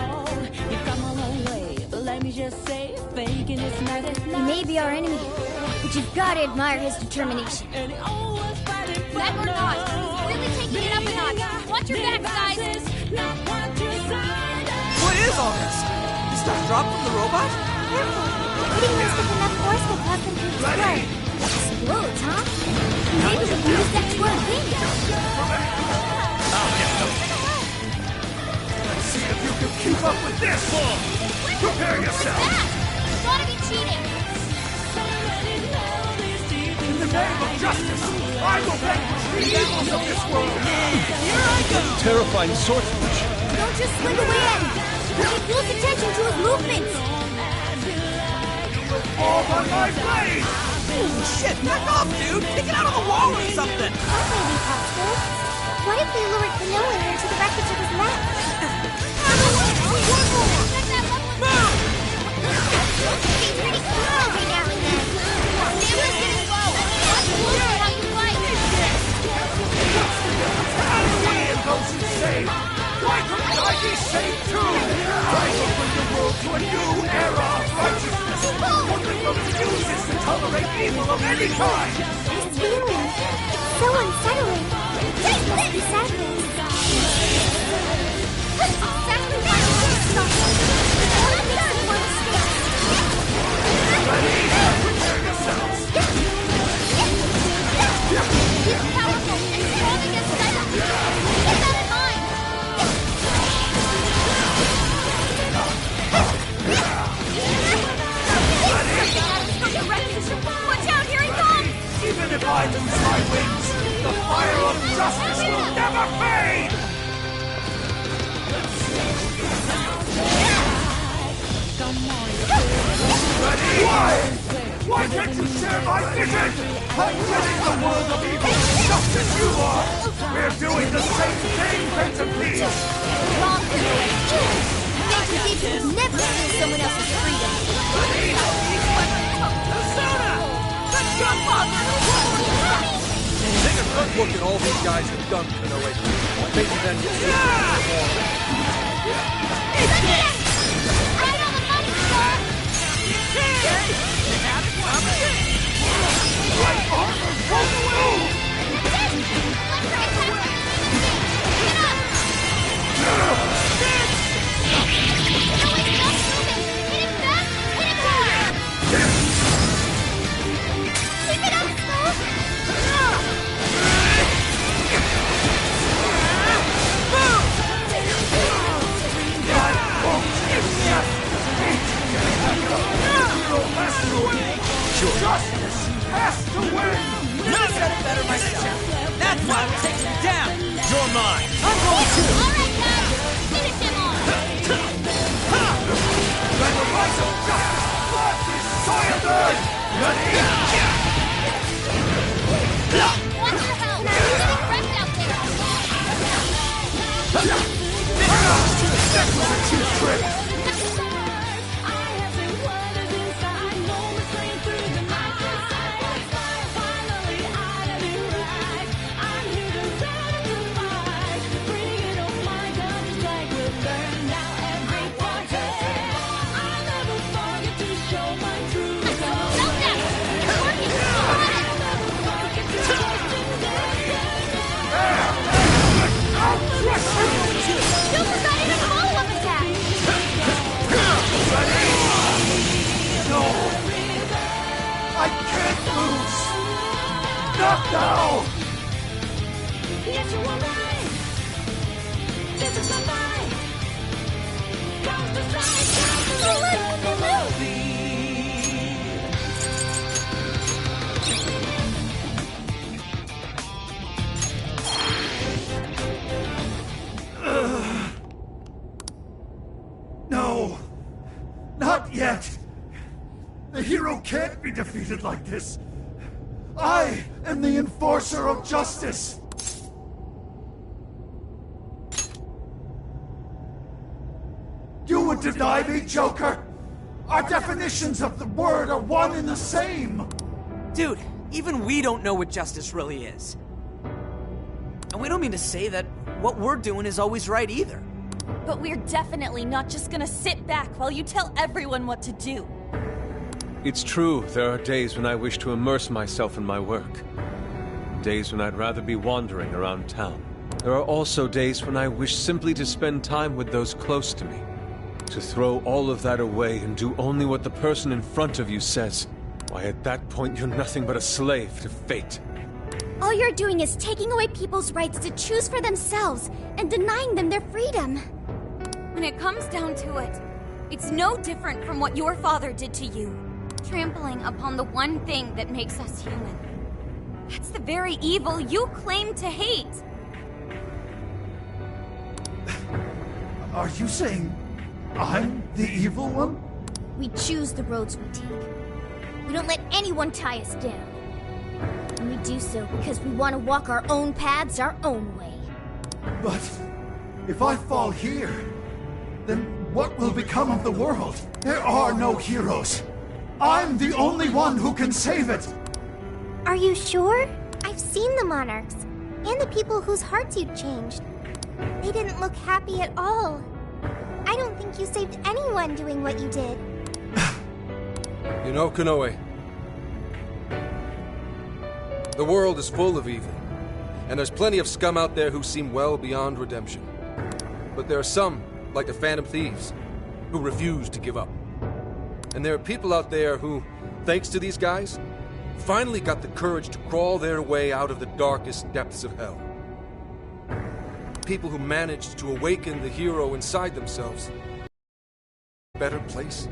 He may be our enemy, but you've got to admire his determination. Meg or not, he's really taking it up a notch. Watch your back, guys. What is all this? This stuff dropped from the robot? Careful. Hitting those with enough force will cause them to explode. Explodes, huh? Maybe we can use that to our advantage. Let's see if you can keep up with this. Prepare yourself. Gotta be cheating. In the name of justice, I will vanquish the evils of this world. Here I go. Terrifying swordfish. Don't just swing away at him. We can fuse attention to his movements. Fall on my blade! Holy shit, back off, dude! Kick it out of the wall or something! That may be possible. What if we lured Kanoa into the wreckage of his mech? Move! He's pretty cool every now and then. Stay with him, Bo. Watch closely how you fight. And those who save, why couldn't I be saved too? I will bring the world to a new era of righteousness. One that refuses to tolerate evil of any kind. This feeling, it's so unsettling. This must be sadness. Prepare yourselves. He's powerful and strong against Cyber. Keep that in mind. Watch out, here he comes! Even if I lose my wings, the fire of justice will never fade! Ready? Why can't you share my vision? I'm ridding the world of evil, just as you are! We're doing the same thing, Phantom Thieves! Wrong, Kanoa. Phantom Thieves would never steal someone else's freedom. Take a good look at all these guys have done, Kanoa. Maybe then you'll see more. Right on the money, sir! Right armor, won't move! Keep it up, Smoke! Justice has to win! Never said it better myself. That's why we're taking him down. You're mine. I'm going to. All right, guys. Finish him off. Let the rise of justice flood this soiled earth! Ready? Watch your health. You're getting wrecked out there. That was a cheap trick! I can't lose! Not now! Yes, you are right. This is my fight. Comes the No! Not yet! The hero can't be defeated like this! I am the enforcer of justice! You would deny me, Joker? Our definitions of the word are one and the same! Dude, even we don't know what justice really is. And we don't mean to say that what we're doing is always right either. But we're definitely not just gonna sit back while you tell everyone what to do. It's true, there are days when I wish to immerse myself in my work. Days when I'd rather be wandering around town. There are also days when I wish simply to spend time with those close to me. To throw all of that away and do only what the person in front of you says. Why, at that point, you're nothing but a slave to fate. All you're doing is taking away people's rights to choose for themselves and denying them their freedom. When it comes down to it, it's no different from what your father did to you. Trampling upon the one thing that makes us human. That's the very evil you claim to hate. Are you saying I'm the evil one? We choose the roads we take. We don't let anyone tie us down. And we do so because we want to walk our own paths our own way. But if I fall here, then what will become of the world? There are no heroes. I'm the only one who can save it. Are you sure? I've seen the monarchs, and the people whose hearts you'd changed. They didn't look happy at all. I don't think you saved anyone doing what you did. You know, Konoe, the world is full of evil, and there's plenty of scum out there who seem well beyond redemption. But there are some, like the Phantom Thieves, who refuse to give up. And there are people out there who, thanks to these guys, finally got the courage to crawl their way out of the darkest depths of hell. People who managed to awaken the hero inside themselves. A better place.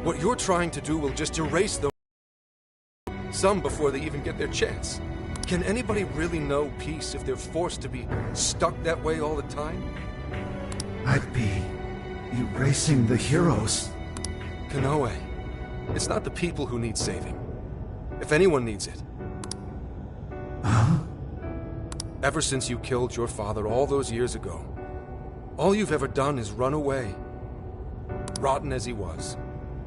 What you're trying to do will just erase them. Some before they even get their chance. Can anybody really know peace if they're forced to be stuck that way all the time? I'd be erasing the heroes. Konoe, it's not the people who need saving. If anyone needs it. Huh? Ever since you killed your father all those years ago, all you've ever done is run away. Rotten as he was,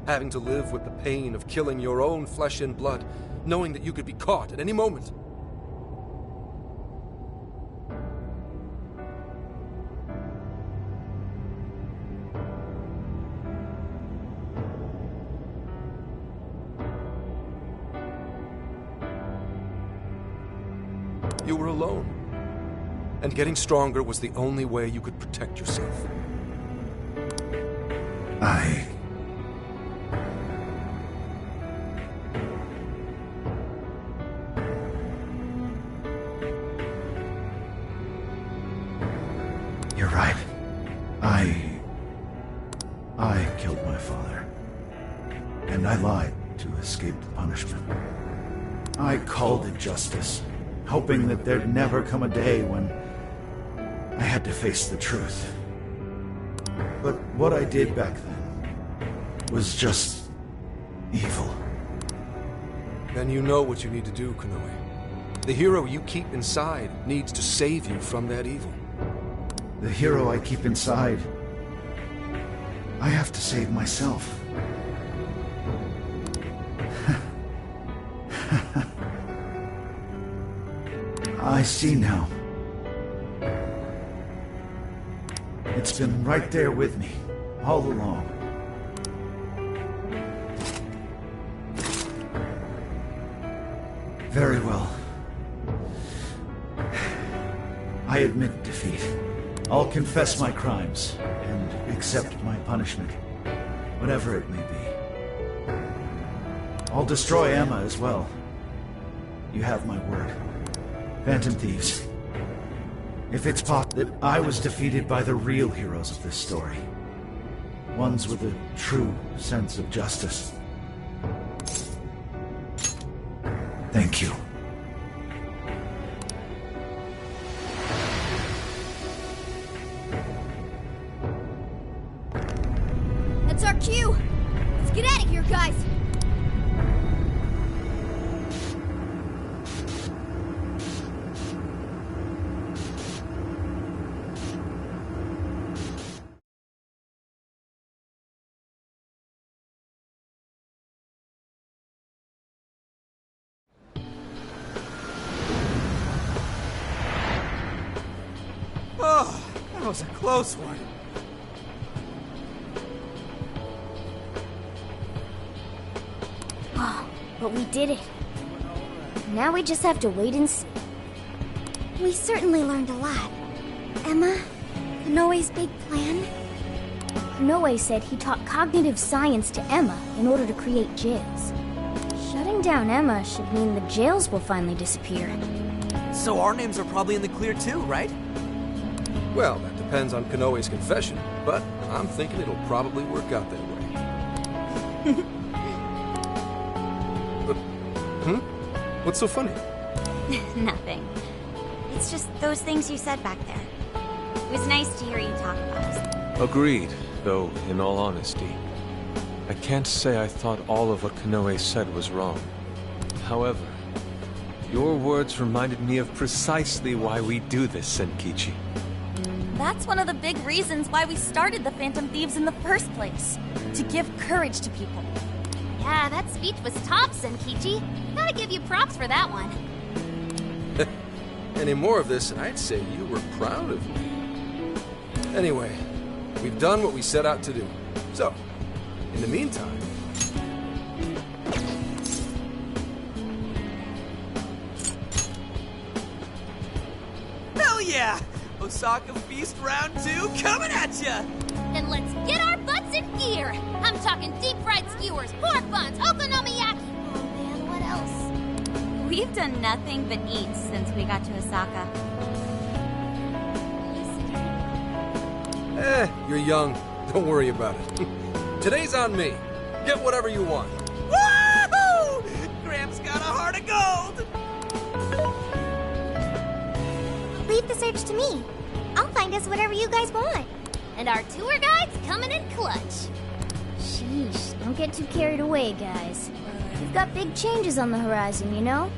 having to live with the pain of killing your own flesh and blood, knowing that you could be caught at any moment. You were alone. And getting stronger was the only way you could protect yourself. You're right. I killed my father. And I lied to escape the punishment. I called it justice, hoping that there'd never come a day when I had to face the truth. But what I did back then was just evil. Then you know what you need to do, Konoe. The hero you keep inside needs to save you from that evil. The hero I keep inside, I have to save myself. I see now. It's been right there with me, all along. Very well. I admit defeat. I'll confess my crimes and accept my punishment, whatever it may be. I'll destroy Emma as well. You have my word. Phantom Thieves. If it's possible that I was defeated by the real heroes of this story. Ones with a true sense of justice. Thank you. That's our cue. Let's get out of here, guys. That was a close one. Oh, but we did it. Now we just have to wait and see. We certainly learned a lot. Emma, Konoe's big plan? Konoe said he taught cognitive science to Emma in order to create jails. Shutting down Emma should mean the jails will finally disappear. So our names are probably in the clear too, right? Well, that depends on Konoe's confession, but I'm thinking it'll probably work out that way. What's so funny? Nothing. It's just those things you said back there. It was nice to hear you talk about us. Agreed, though, in all honesty, I can't say I thought all of what Konoe said was wrong. However, your words reminded me of precisely why we do this, Senkichi. That's one of the big reasons why we started the Phantom Thieves in the first place. To give courage to people. Yeah, that speech was top, Senkichi. Gotta give you props for that one. Any more of this, and I'd say you were proud of me. Anyway, we've done what we set out to do. So, in the meantime... Hell yeah! Osaka Feast Round 2 coming at ya! Then let's get our butts in gear! I'm talking deep-fried skewers, pork buns, okonomiyaki! Oh man, what else? We've done nothing but eat since we got to Osaka. You're young. Don't worry about it. Today's on me. Get whatever you want. Woohoo! Gramps got a heart of gold! Leave the search to me. I'll find us whatever you guys want. And our tour guide's coming in clutch. Sheesh, don't get too carried away, guys. We've got big changes on the horizon, you know?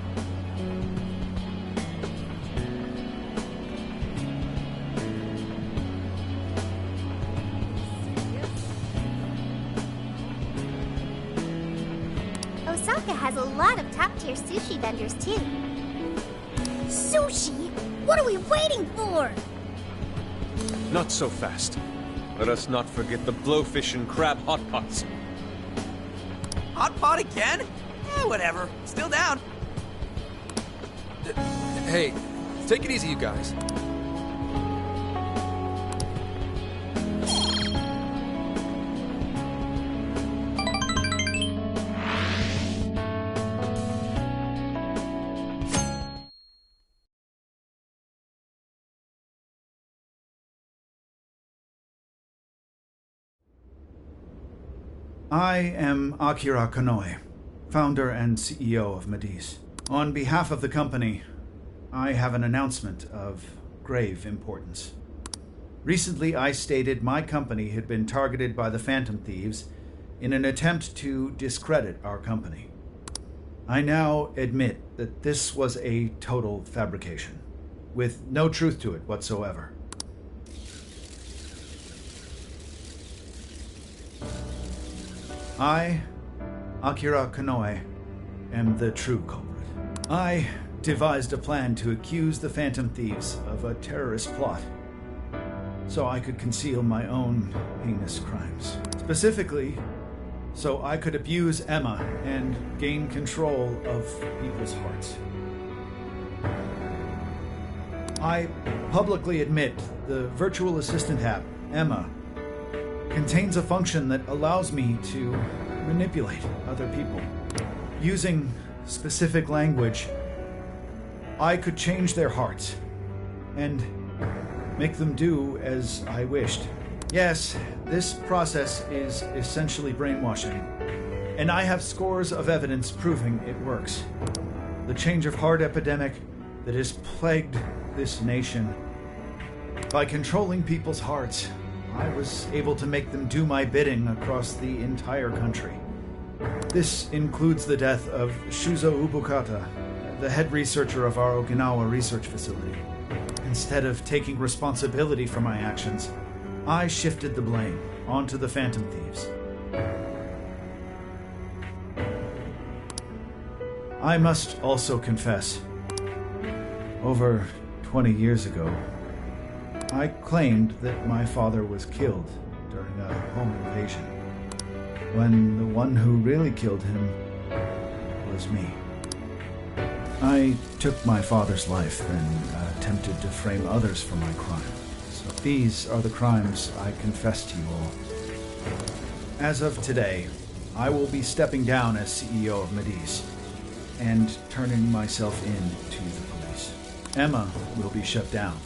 Osaka has a lot of top-tier sushi vendors, too. Sushi? What are we waiting for? Not so fast. Let us not forget the blowfish and crab hot pots. Hot pot again? Whatever. Still down. Hey, take it easy, you guys. I am Akira Konoe, founder and CEO of Mediz. On behalf of the company, I have an announcement of grave importance. Recently, I stated my company had been targeted by the Phantom Thieves in an attempt to discredit our company. I now admit that this was a total fabrication, with no truth to it whatsoever. I, Akira Konoe, am the true culprit. I devised a plan to accuse the Phantom Thieves of a terrorist plot, so I could conceal my own heinous crimes. Specifically, so I could abuse Emma and gain control of people's hearts. I publicly admit the virtual assistant app, Emma, contains a function that allows me to manipulate other people. Using specific language, I could change their hearts and make them do as I wished. Yes, this process is essentially brainwashing, and I have scores of evidence proving it works. The change of heart epidemic that has plagued this nation. By controlling people's hearts, I was able to make them do my bidding across the entire country. This includes the death of Shuzo Ubukata, the head researcher of our Okinawa research facility. Instead of taking responsibility for my actions, I shifted the blame onto the Phantom Thieves. I must also confess, over 20 years ago, I claimed that my father was killed during a home invasion, when the one who really killed him was me. I took my father's life and attempted to frame others for my crime. So these are the crimes I confess to you all. As of today, I will be stepping down as CEO of Mediz and turning myself in to the police. Emma will be shut down.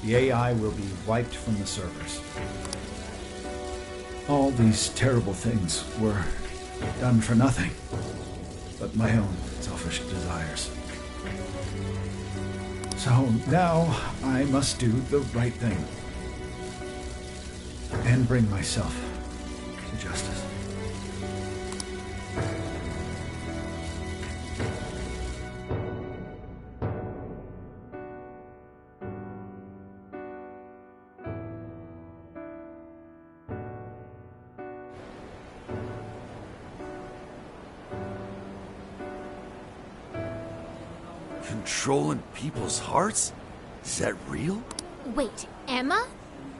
The AI will be wiped from the servers. All these terrible things were done for nothing but my own selfish desires. So now I must do the right thing and bring myself to justice. Controlling people's hearts? Is that real? Wait, Emma?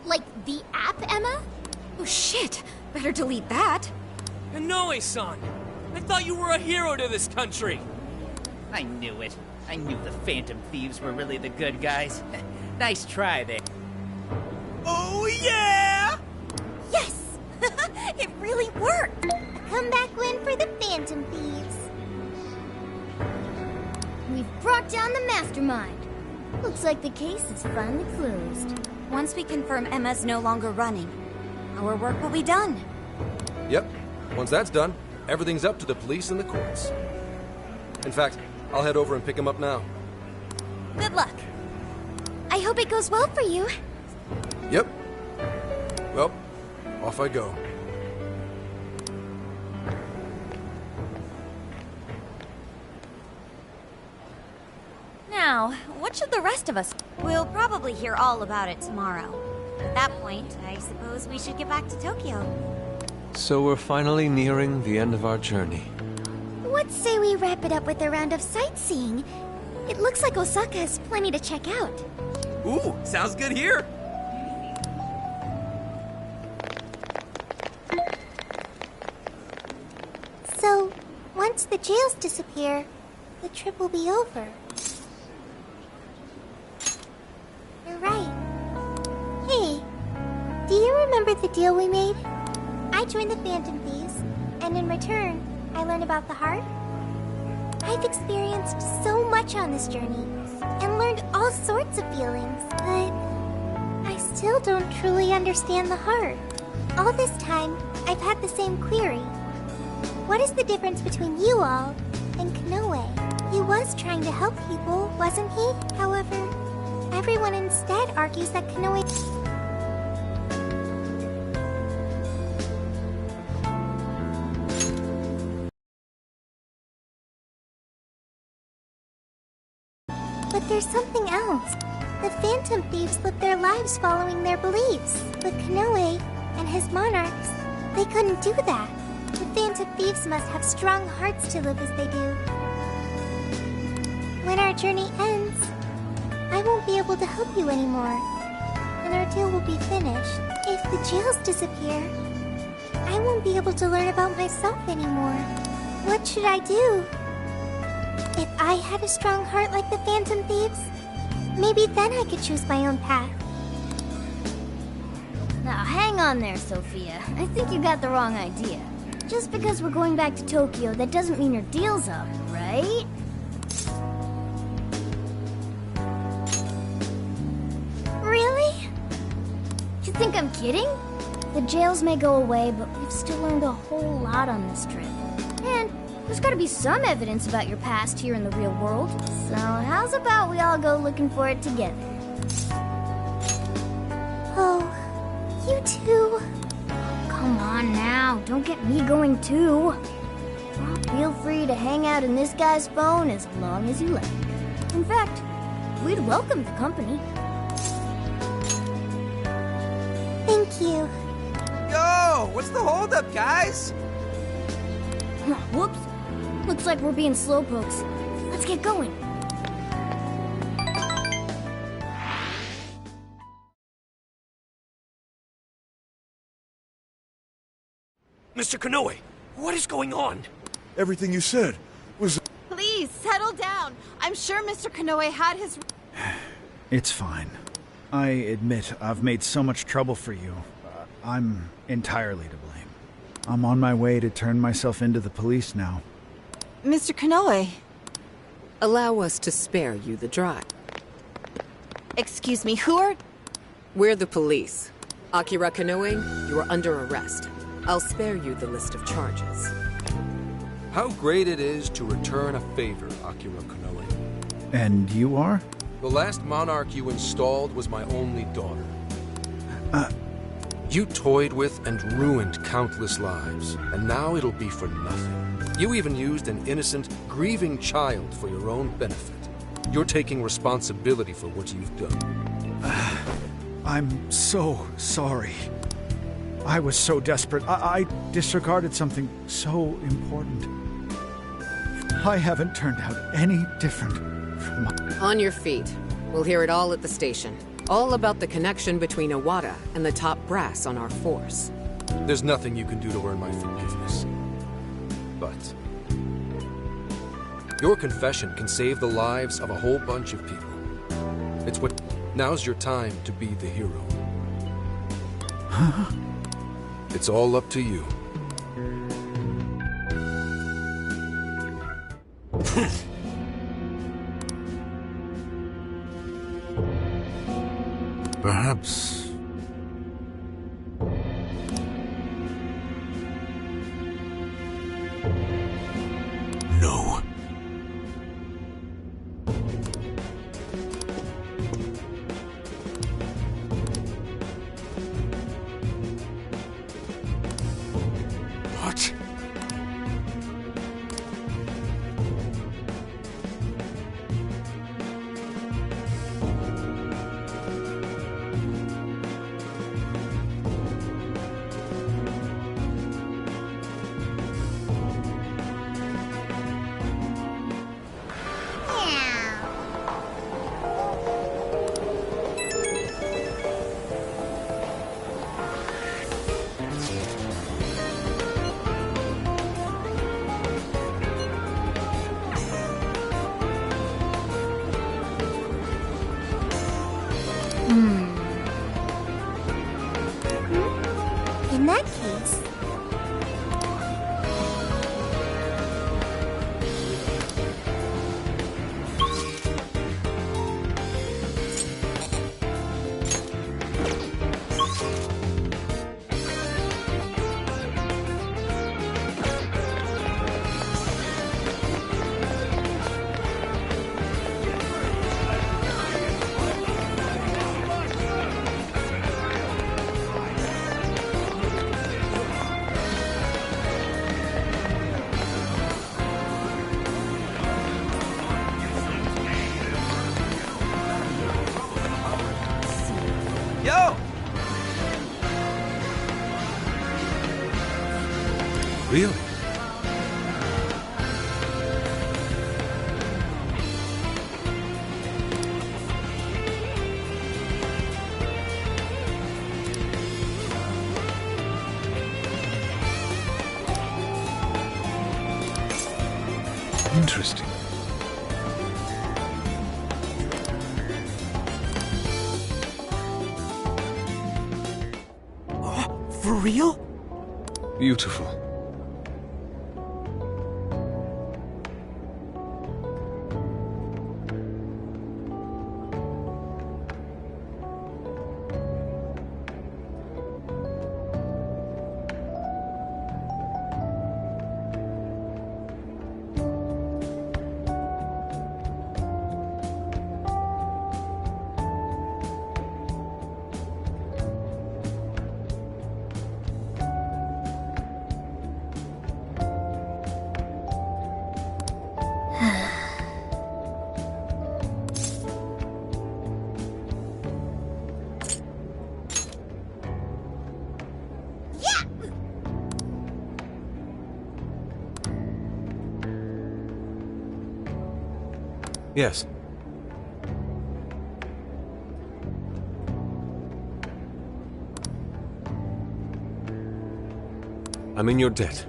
Like the app Emma? Oh shit! Better delete that. Konoe-san! I thought you were a hero to this country! I knew it. I knew the Phantom Thieves were really the good guys. Nice try there. Oh yeah! Yes! It really worked! A comeback win for the Phantom Thieves. We've brought down the mastermind. Looks like the case is finally closed. Once we confirm Emma's no longer running, our work will be done. Yep. Once that's done, everything's up to the police and the courts. In fact, I'll head over and pick him up now. Good luck. I hope it goes well for you. Yep. Well, off I go. Now, what should the rest of us... We'll probably hear all about it tomorrow. At that point, I suppose we should get back to Tokyo. So we're finally nearing the end of our journey. What say we wrap it up with a round of sightseeing? It looks like Osaka has plenty to check out. Ooh, sounds good here. So, once the jails disappear, the trip will be over. You're right. Hey, do you remember the deal we made? I joined the Phantom Thieves, and in return, I learned about the heart. I've experienced so much on this journey, and learned all sorts of feelings, but I still don't truly understand the heart. All this time, I've had the same query. What is the difference between you all and Konoe? He was trying to help people, wasn't he? However, everyone instead argues that Konoe... But there's something else. The Phantom Thieves lived their lives following their beliefs. But Konoe and his monarchs, they couldn't do that. The Phantom Thieves must have strong hearts to live as they do. When our journey ends, I won't be able to help you anymore, and our deal will be finished. If the jails disappear, I won't be able to learn about myself anymore. What should I do? If I had a strong heart like the Phantom Thieves, maybe then I could choose my own path. Now hang on there, Sophia. I think you got the wrong idea. Just because we're going back to Tokyo, that doesn't mean your deal's up, right? Really? You think I'm kidding? The jails may go away, but we've still learned a whole lot on this trip. And there's gotta be some evidence about your past here in the real world. So how's about we all go looking for it together? Oh, you too? Come on now, don't get me going too. Feel free to hang out in this guy's phone as long as you like. In fact, we'd welcome the company. Thank you. Yo, what's the holdup, guys? Whoops. Looks like we're being slowpokes. Let's get going. Mr. Konoe, what is going on? Everything you said was... Please, settle down. I'm sure Mr. Konoe had his... It's fine. I admit I've made so much trouble for you. I'm entirely to blame. I'm on my way to turn myself into the police now. Mr. Konoe. Allow us to spare you the drive. Excuse me, who are... We're the police. Akira Konoe, you are under arrest. I'll spare you the list of charges. How great it is to return a favor, Akira Konoe. And you are? The last monarch you installed was my only daughter. You toyed with and ruined countless lives, and now it'll be for nothing. You even used an innocent, grieving child for your own benefit. You're taking responsibility for what you've done. I'm so sorry. I was so desperate. I disregarded something so important. I haven't turned out any different from my... On your feet. We'll hear it all at the station. All about the connection between Iwata and the top brass on our force. There's nothing you can do to earn my forgiveness. But... your confession can save the lives of a whole bunch of people. It's what... Now's your time to be the hero. Huh? It's all up to you. Perhaps... no. What? In that case... Yo! Really? Interesting. For real? Beautiful. Yes. I'm in your debt.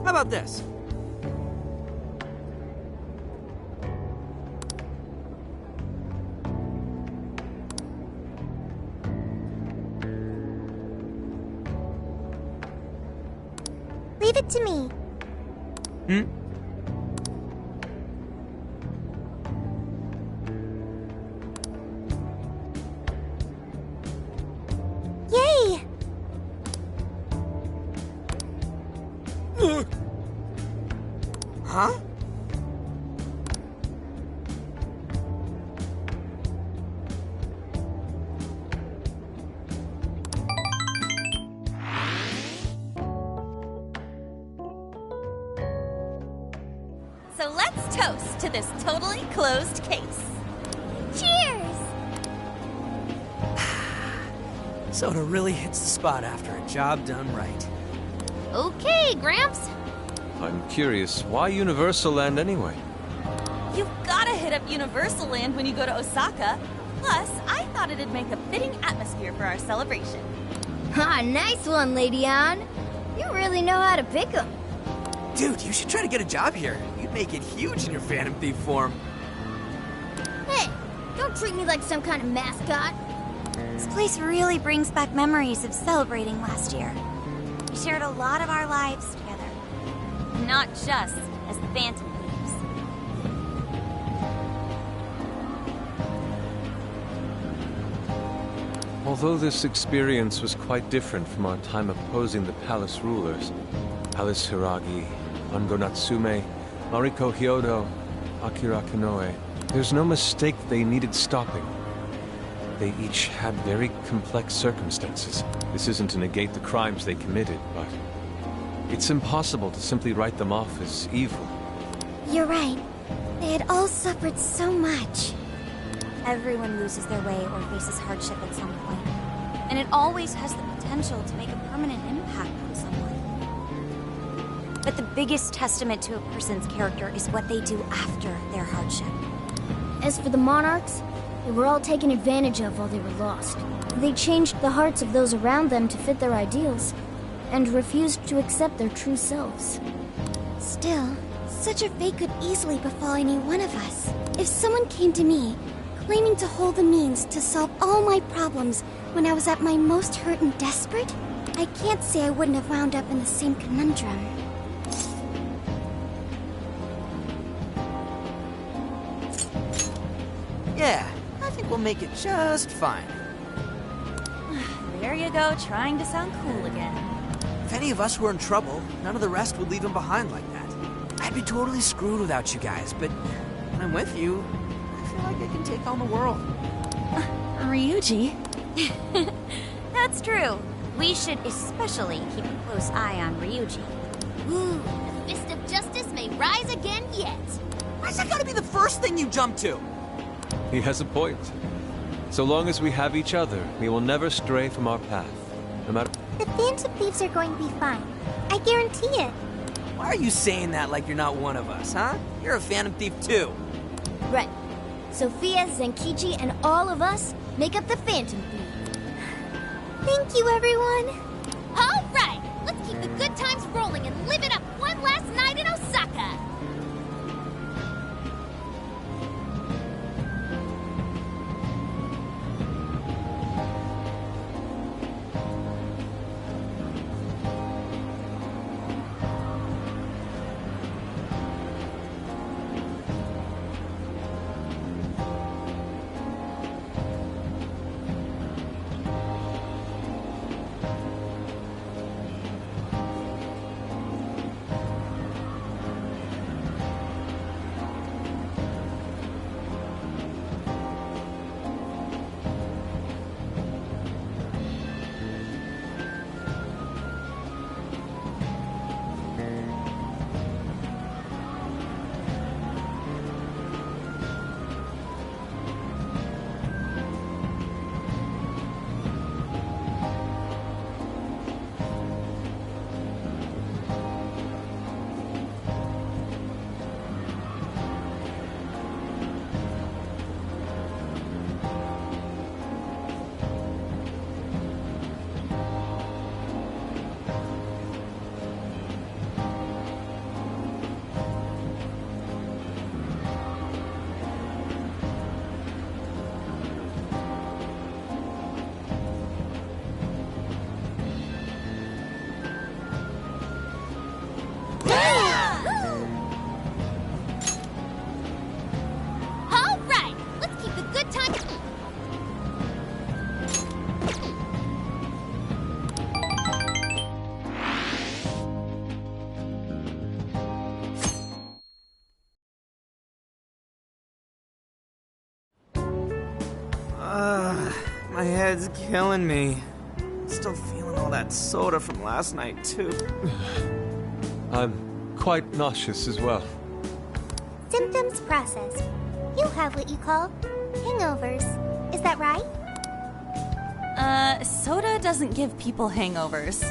How about this? Leave it to me. Yay! Huh? So let's toast to this totally closed case. Cheers! Soda really hits the spot after a job done right. Okay, Gramps. I'm curious, why Universal Land anyway? You've gotta hit up Universal Land when you go to Osaka. Plus, I thought it'd make a fitting atmosphere for our celebration. Ah, nice one, Lady Ann. You really know how to pick 'em. Dude, you should try to get a job here. You'd make it huge in your Phantom Thief form. Hey, don't treat me like some kind of mascot. This place really brings back memories of celebrating last year. We shared a lot of our lives together. Not just as the Phantom Thieves. Although this experience was quite different from our time opposing the palace rulers, Alice Hiragi, Ango Natsume, Mariko Hyodo, Akira Konoe, there's no mistake they needed stopping. They each had very complex circumstances. This isn't to negate the crimes they committed, but it's impossible to simply write them off as evil. You're right. They had all suffered so much. Everyone loses their way or faces hardship at some point. And it always has the potential to make a permanent impact on someone. But the biggest testament to a person's character is what they do after their hardship. As for the monarchs, they were all taken advantage of while they were lost. They changed the hearts of those around them to fit their ideals, and refused to accept their true selves. Still, such a fate could easily befall any one of us. If someone came to me, claiming to hold the means to solve all my problems when I was at my most hurt and desperate, I can't say I wouldn't have wound up in the same conundrum. Yeah, I think we'll make it just fine. There you go, trying to sound cool again. If any of us were in trouble, none of the rest would leave them behind like that. I'd be totally screwed without you guys, but when I'm with you, I feel like I can take on the world. Ryuji? That's true. We should especially keep a close eye on Ryuji. Ooh, the fist of justice may rise again yet. Why's that gotta be the first thing you jump to? He has a point. So long as we have each other, we will never stray from our path. No matter... The Phantom Thieves are going to be fine. I guarantee it. Why are you saying that like you're not one of us, huh? You're a Phantom Thief too. Right. Sophia, Zenkichi, and all of us make up the Phantom Thief. Thank you, everyone. All right, let's keep the good times rolling and live it up one last night in Osaka. head's killing me. Still feeling all that soda from last night, too. I'm quite nauseous as well. Symptoms processed. You have what you call hangovers. Is that right? Soda doesn't give people hangovers.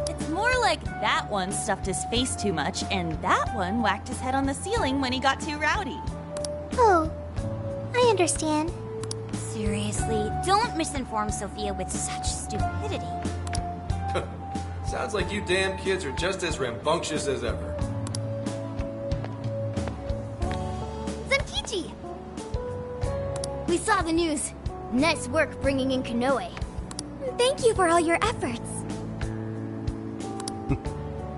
It's more like that one stuffed his face too much, and that one whacked his head on the ceiling when he got too rowdy. Oh, I understand. Seriously, don't misinform Sophia with such stupidity. Sounds like you damn kids are just as rambunctious as ever. Zenkichi! We saw the news. Nice work bringing in Konoe. Thank you for all your efforts.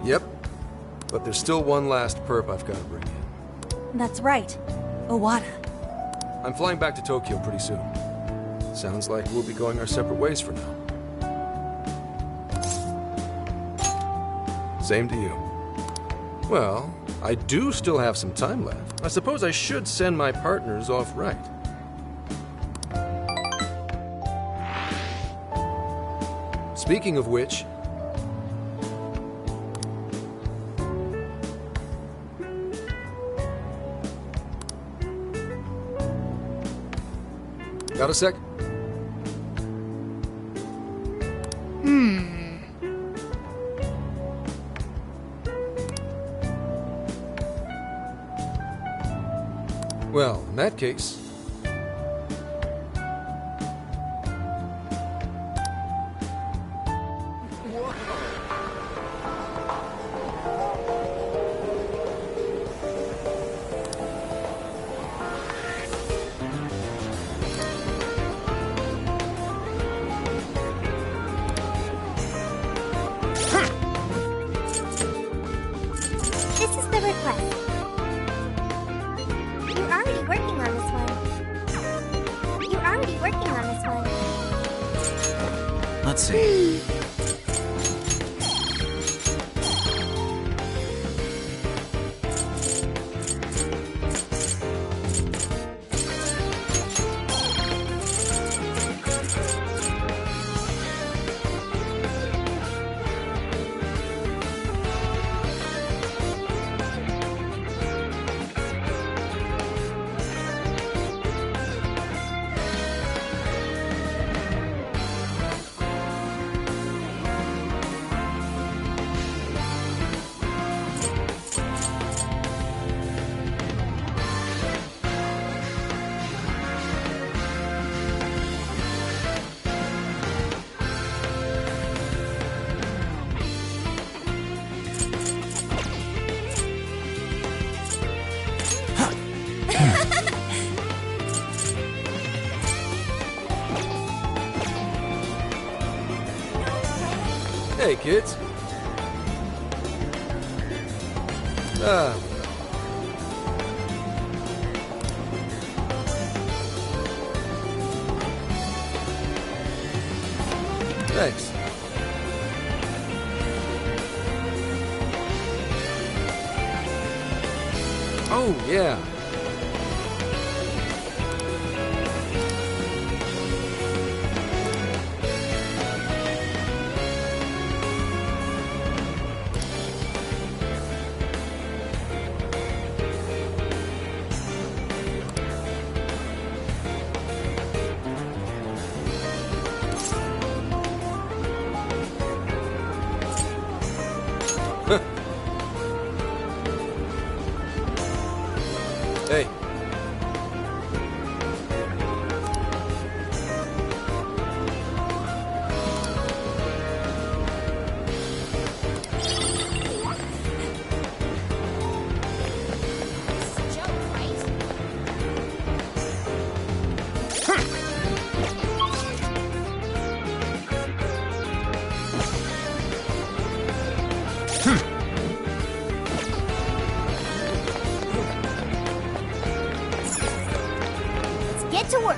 Yep. But there's still one last perp I've got to bring in. That's right. Owada. I'm flying back to Tokyo pretty soon. Sounds like we'll be going our separate ways for now. Same to you. Well, I do still have some time left. I suppose I should send my partners off right. Speaking of which... Got a sec? Well, in that case... This is the request. You're already working on this one. Let's see. Hey, kids. Thanks. Oh, yeah. Hey. Get to work.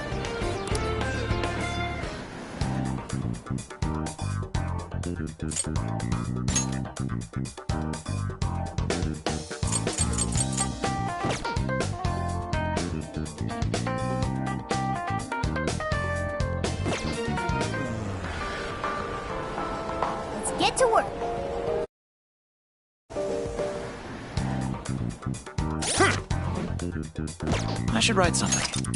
get to work. I should write something.